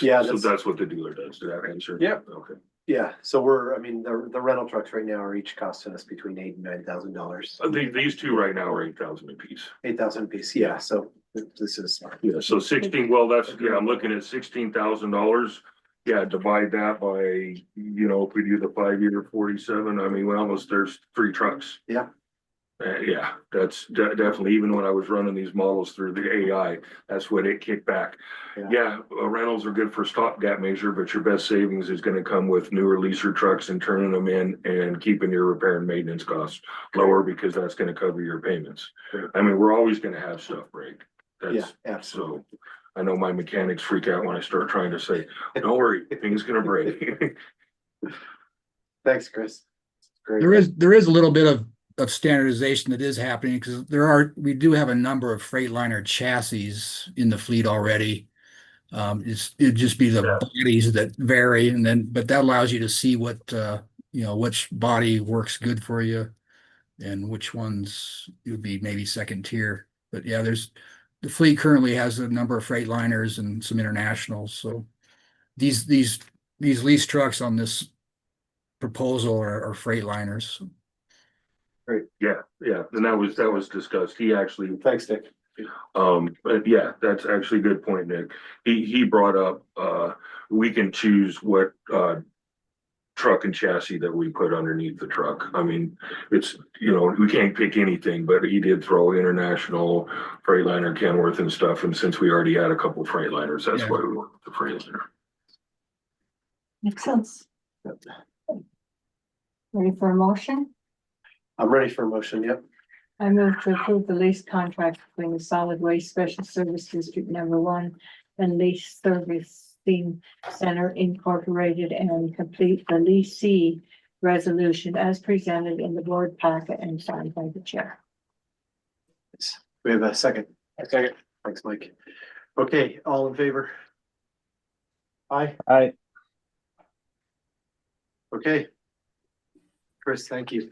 Yeah, so that's what the dealer does. Did that answer? Yep. Okay. Yeah, so the rental trucks right now are each costing us between $8,000 and $9,000. These 2 right now are 8,000 a piece. 8,000 piece, yeah, so this is smart. Yeah, so 16, well, I'm looking at $16,000. Yeah, divide that by, if we do the 5-year 47, I mean, there's 3 trucks. Yeah. Yeah, that's definitely, even when I was running these models through the AI, that's what it kicked back. Yeah. Yeah, rentals are good for stopgap measure, but your best savings is gonna come with newer leaser trucks and turning them in and keeping your repair and maintenance costs lower because that's gonna cover your payments. Great. I mean, we're always gonna have stuff break. Yeah, That's, absolutely. so, I know my mechanics freak out when I start trying to say, don't worry, things gonna break. Thanks, Chris. Great. There is a little bit of standardization that is happening because we do have a number of Freightliner chassis in the fleet already. It'd just be the bodies that vary, but that allows you to see what which body works good for you and which ones would be maybe second tier. But yeah, the fleet currently has a number of Freightliners and some internationals. So these lease trucks on this proposal are Freightliners. Yeah, and that was discussed. He actually, Thanks, Dick. but yeah, that's actually a good point, Nick. He brought up, we can choose what, truck and chassis that we put underneath the truck. I mean, it's, we can't pick anything, but he did throw International, Freightliner, Kenworth and stuff. And since we already had a couple Freightliners, that's Yeah. why we went with the Freightliner. Makes sense. Ready for a motion? I'm ready for a motion, yep. I move to approve the lease contract between the Solid Waste Special Service District Number 1 and Lease Servicing Center Incorporated and complete the leasee resolution as presented in the board packet and signed by the chair. We have a second. Second. Thanks, Mike. Okay, all in favor? Aye, I, okay. Chris, thank you.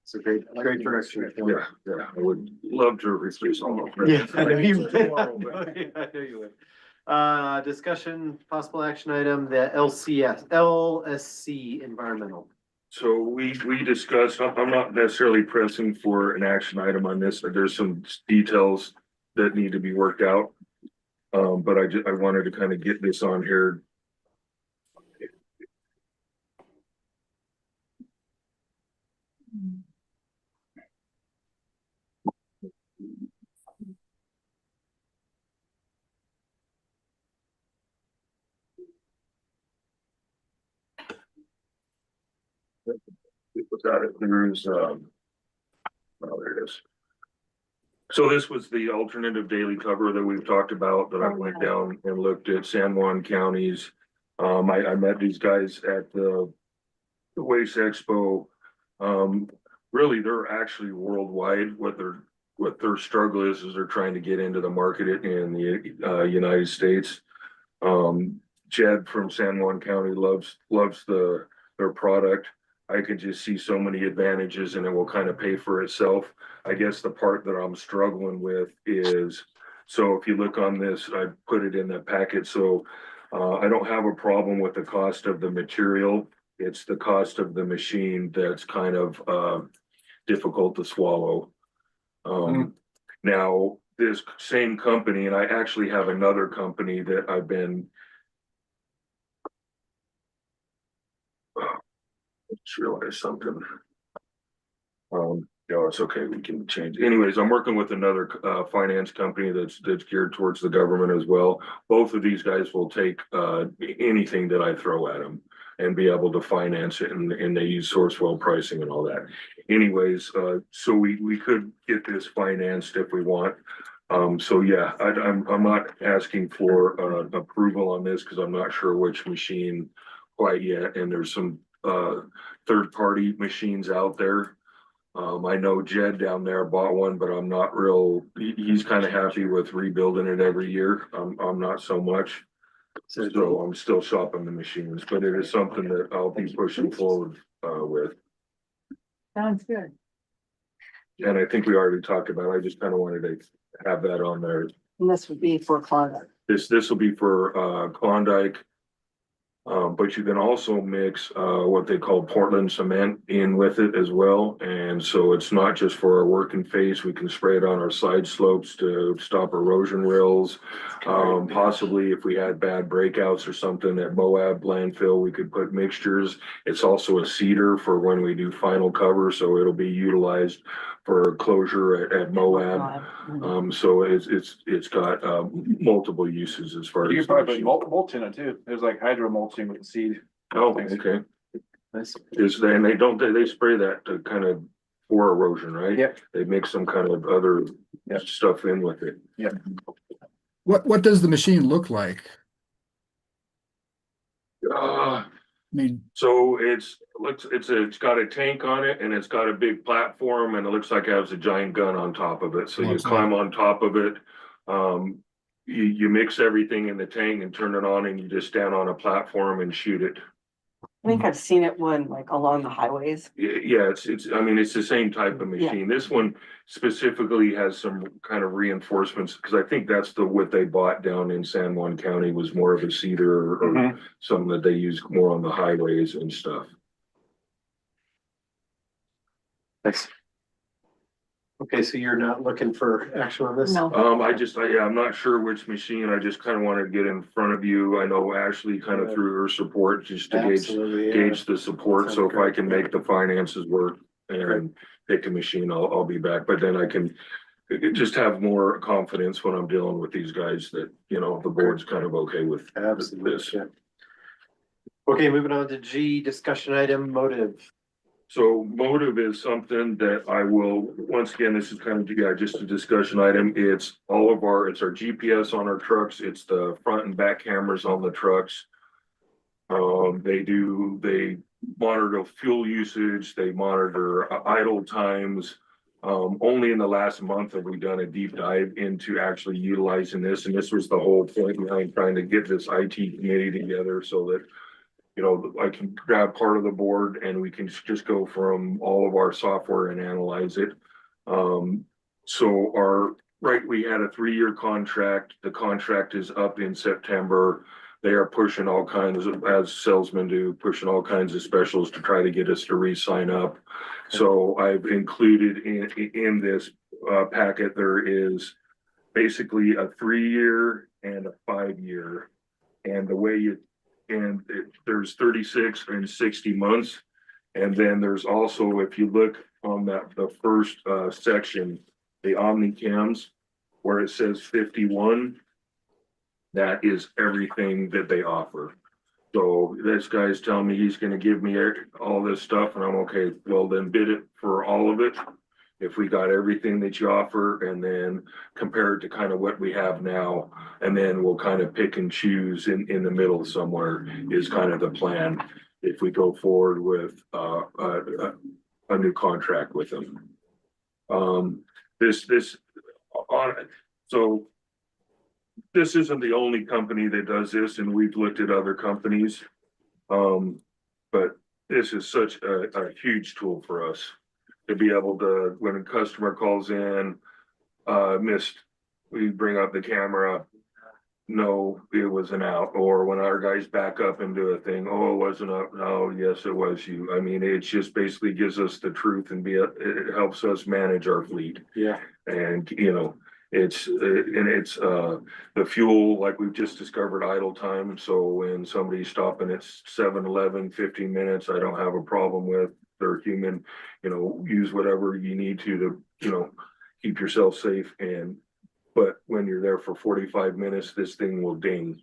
It's a great direction. Yeah, I would love to replace all of them. Yeah, I know you would. Tomorrow, but- I know you would. Discussion, possible action item, the LSC environmental. So we discussed, I'm not necessarily pressing for an action item on this, but there's some details that need to be worked out. But I wanted to kind of get this on here. Without it, there's, oh, there it is. So this was the alternative daily cover that we've talked about, that I went down and looked at San Juan counties. I met these guys at the Waste Expo. Really, they're actually worldwide. What their struggle is they're trying to get into the market in the United States. Jed from San Juan County loves their product. I could just see so many advantages and it will kind of pay for itself. I guess the part that I'm struggling with is, so if you look on this, I put it in the packet. So I don't have a problem with the cost of the material. It's the cost of the machine that's kind of difficult to swallow. Now, this same company, and I actually have another company that I've been just realized something. No, it's okay, we can change. Anyways, I'm working with another finance company that's geared towards the government as well. Both of these guys will take anything that I throw at them and be able to finance it, and they use Sourcewell pricing and all that. Anyways, so we could get this financed if we want. So yeah, I'm not asking for approval on this because I'm not sure which machine quite yet, and there's some third-party machines out there. I know Jed down there bought one, but I'm not he's kind of happy with rebuilding it every year. I'm not so much. So I'm still shopping the machines, but it is something that I'll be pushing forward with. Sounds good. And I think we already talked about it. I just kind of wanted to have that on there. And this would be for Klondike. This will be for Klondike. But you can also mix what they call Portland cement in with it as well. And so it's not just for our working face. We can spray it on our side slopes to stop erosion rills. Possibly if we had bad breakouts or something at Moab landfill, we could put mixtures. It's also a cedar for when we do final cover, so it'll be utilized for closure at Moab. So it's got multiple uses as far as. You can probably put mulch in it too. There's like hydro mulching with the seed. Oh, okay. Nice. And they spray that to kind of for erosion, right? Yep. They mix some kind of other Yep. stuff in with it. what does the machine look like? Uh, I mean, so it's got a tank on it and it's got a big platform and it looks like it has a giant gun on top of it. So you Awesome. climb on top of it. You mix everything in the tank and turn it on and you just stand on a platform and shoot it. I think I've seen it one like along the highways. Yeah, it's the same type of machine. This one specifically has some kind of reinforcements, because I think that's what they bought down in San Juan County was more of a cedar or something that they use more on the highways and stuff. Thanks. Okay, so you're not looking for action on this? No. I'm not sure which machine. I just kind of want to get in front of you. I know Ashley kind of through her support just to Absolutely, yeah. gauge the support. So if I can make the finances work Great. and pick a machine, I'll be back. But then I can just have more confidence when I'm dealing with these guys that, you know, the board's kind of okay with Absolutely, this. yeah. Okay, moving on to G, discussion item motive. So motive is something that I will, once again, this is kind of, yeah, just a discussion item. It's it's our GPS on our trucks. It's the front and back cameras on the trucks. They monitor fuel usage, they monitor idle times. Only in the last month have we done a deep dive into actually utilizing this, and this was the whole point behind trying to get this IT committee together so that, you know, I can grab part of the board and we can just go from all of our software and analyze it. We had a 3-year contract. The contract is up in September. They are pushing all kinds of, as salesmen do, pushing all kinds of specials to try to get us to re-sign up. So I've included in this packet, there is basically a 3-year and a 5-year. And there's 36 and 60 months. And then there's also, if you look on the first section, the OmniCams, where it says 51, that is everything that they offer. So this guy's telling me he's gonna give me all this stuff and I'm okay, well then bid it for all of it. If we got everything that you offer and then compare it to kind of what we have now, and then we'll kind of pick and choose in the middle somewhere is kind of the plan. If we go forward with a new contract with them. This isn't the only company that does this, and we've looked at other companies. But this is such a huge tool for us to be able to, when a customer calls in, we bring up the camera, no, it wasn't out, or when our guys back up and do a thing, oh, it wasn't up, no, yes, it was you. I mean, it just basically gives us the truth and it helps us manage our fleet. Yeah. And, you know, it's the fuel, like we've just discovered idle time. So when somebody's stopping at 7-Eleven, 15 minutes, I don't have a problem with. They're human, you know, use whatever you need to, you know, keep yourself safe. But when you're there for 45 minutes, this thing will ding.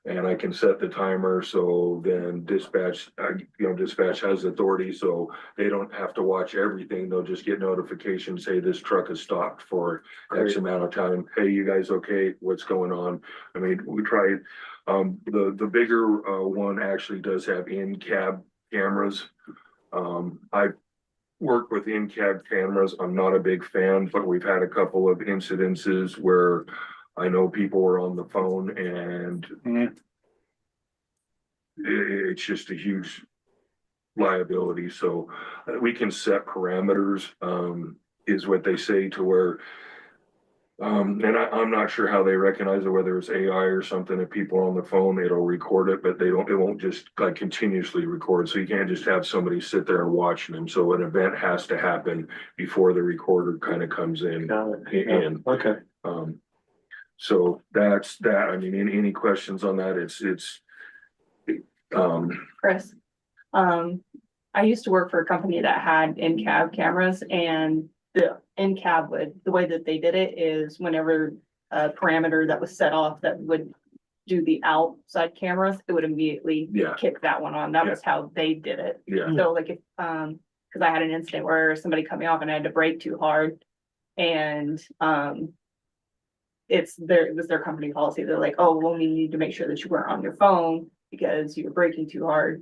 And I can set the timer, so then dispatch has authority, so they don't have to watch everything. They'll just get notifications, say this truck is stopped for X amount of time. Hey, you guys okay? What's going on? I mean, we tried, the bigger one actually does have in-cab cameras. I've worked with in-cab cameras. I'm not a big fan, but we've had a couple of incidences where I know people were on the phone and it's just a huge liability. So we can set parameters, is what they say, to where, and I'm not sure how they recognize it, whether it's AI or something. If people are on the phone, it'll record it, but it won't just like continuously record. So you can't just have somebody sit there and watching them. So an event has to happen before the recorder kind of comes in. Okay. So that's that. I mean, any questions on that? Chris, I used to work for a company that had in-cab cameras, and the in-cab the way that they did it is whenever a parameter that was set off that would do the outside cameras, it would immediately kick that one on. That was how they did it. Yeah. So like if, cause I had an incident where somebody cut me off and I had to brake too hard, and, it was their company policy. They're like, oh, well, we need to make sure that you weren't on your phone because you were braking too hard.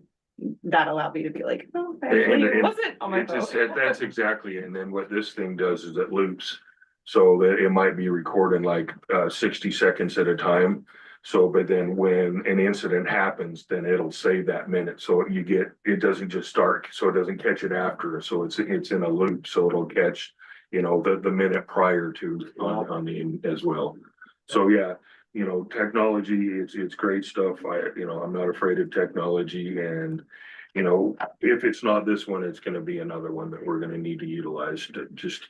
That allowed me to be like, no, I actually wasn't on my phone. That's exactly. And then what this thing does is it loops. So that it might be recording like 60 seconds at a time. So, but then when an incident happens, then it'll save that minute. So it doesn't just start, so it doesn't catch it after. So it's in a loop. So it'll catch, you know, the minute prior to on the as well. So yeah, you know, technology, it's great stuff. I'm not afraid of technology, and, you know, if it's not this one, it's going to be another one that we're going to need to utilize to just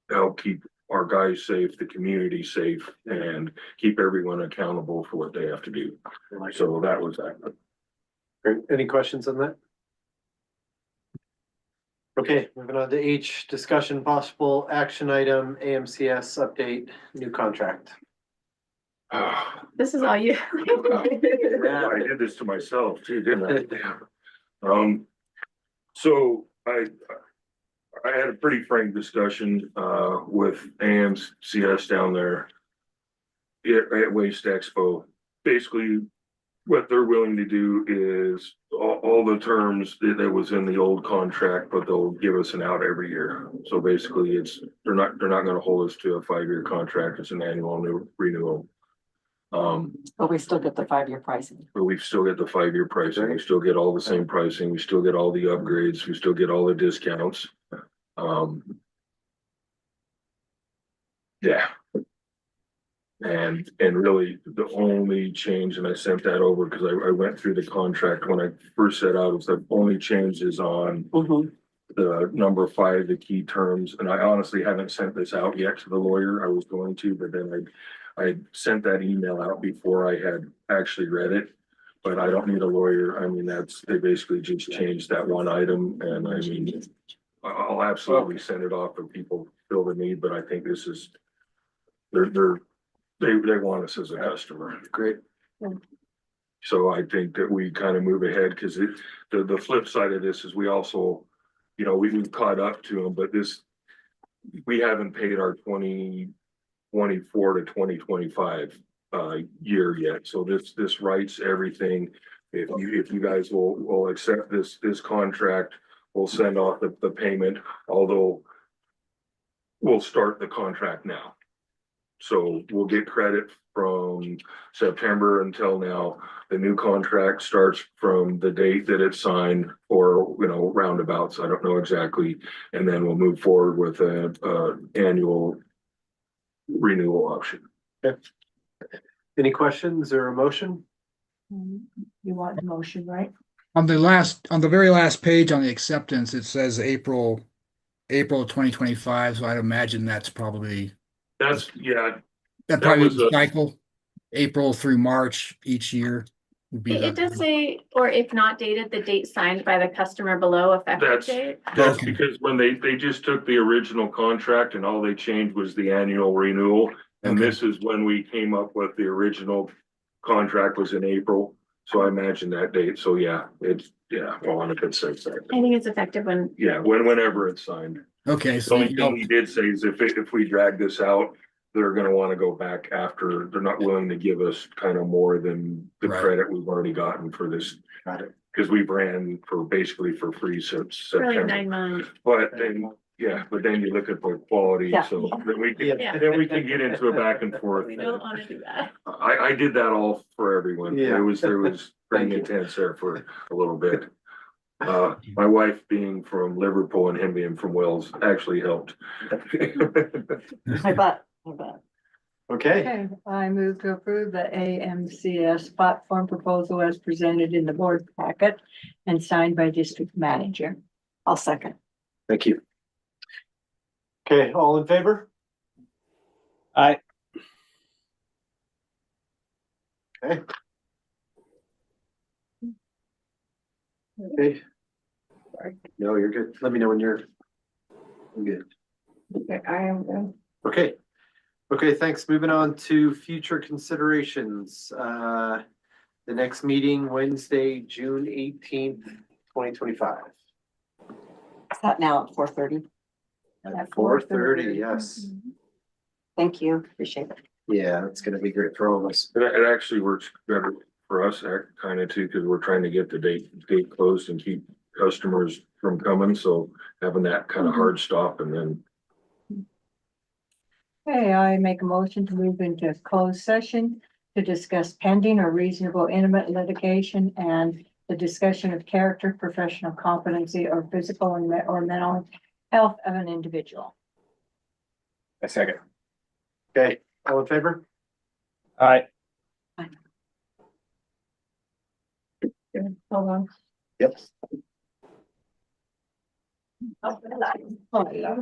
help keep our guys safe, the community safe, and keep everyone accountable for what they have to do. So that was that. Great. Any questions on that? Okay, moving on to H, discussion possible action item, AMCS update, new contract. This is all you. I did this to myself too, didn't I? So I had a pretty frank discussion, with AMCS down there at Waste Expo. Basically, what they're willing to do is all the terms that was in the old contract, but they'll give us an out every year. So basically they're not gonna hold us to a 5-year contract. It's an annual new renewal. But we still get the 5-year pricing. But we've still got the 5-year pricing, we still get all the same pricing, we still get all the upgrades, we still get all the discounts. Yeah. And really the only change, and I sent that over because I went through the contract when I first set out, was the only change is on the number 5, the key terms, and I honestly haven't sent this out yet to the lawyer. I was going to, but then I sent that email out before I had actually read it. But I don't need a lawyer. I mean, they basically just changed that one item, and I mean, I'll absolutely send it off if people feel the need, but I think this is, they want us as a customer. Great. So I think that we kind of move ahead, because the flip side of this is we also, we've caught up to them, but we haven't paid our 2024 to 2025 year yet. So this writes everything. If you guys will accept this contract, we'll send off the payment, although we'll start the contract now. So we'll get credit from September until now. The new contract starts from the date that it's signed, or, roundabouts. I don't know exactly. And then we'll move forward with a annual renewal option. Okay. Any questions or a motion? You want a motion, right? On the very last page on the acceptance, it says April 2025, so I'd imagine that's probably. That's, yeah, That probably was the a- cycle, April through March each year would be. It does say, or if not dated, the date signed by the customer below effective That's- date. that's Okay. because when they just took the original contract and all they changed was the annual renewal. And Okay. this is when we came up with the original contract was in April. So I imagine that date. So yeah, well, and if it says that. I think it's effective when, Yeah, whenever it's signed. Okay, The so only thing he did say is if we drag this out, they're gonna wanna go back after, they're not willing to give us kind of more than the Right. credit we've already gotten for this. Got it. Cause we ran basically for free since for like September. 9 months. But then, but then you look at the quality, Yeah. so then we can, Yeah. then we can get into a back and forth. We don't want to do that. I did that all for everyone. Yeah. It was pretty Thank you. intense there for a little bit. My wife being from Liverpool and him being from Wales actually helped. I bet. Okay, Okay, I move to approve the AMCS platform proposal as presented in the board packet and signed by district manager. I'll second. thank you. Okay, all in favor? I, Okay. Okay. No, you're good. Let me know when you're good. Okay, I am good. Okay. Okay, thanks. Moving on to future considerations. The next meeting, Wednesday, June 18th, 2025. Is that now at 4:30? At 4:30, yes. Thank you. Appreciate it. Yeah, it's gonna be great for all of us. It actually works better for us, kind of too, because we're trying to get the date closed and keep customers from coming, so having that kind of hard stop and then. Okay, I make a motion to move into closed session to discuss pending or reasonable intimate litigation and the discussion of character, professional competency, or physical or mental health of an individual. A second. Okay, all in favor? I. Hold on. Yep. Oh, yeah.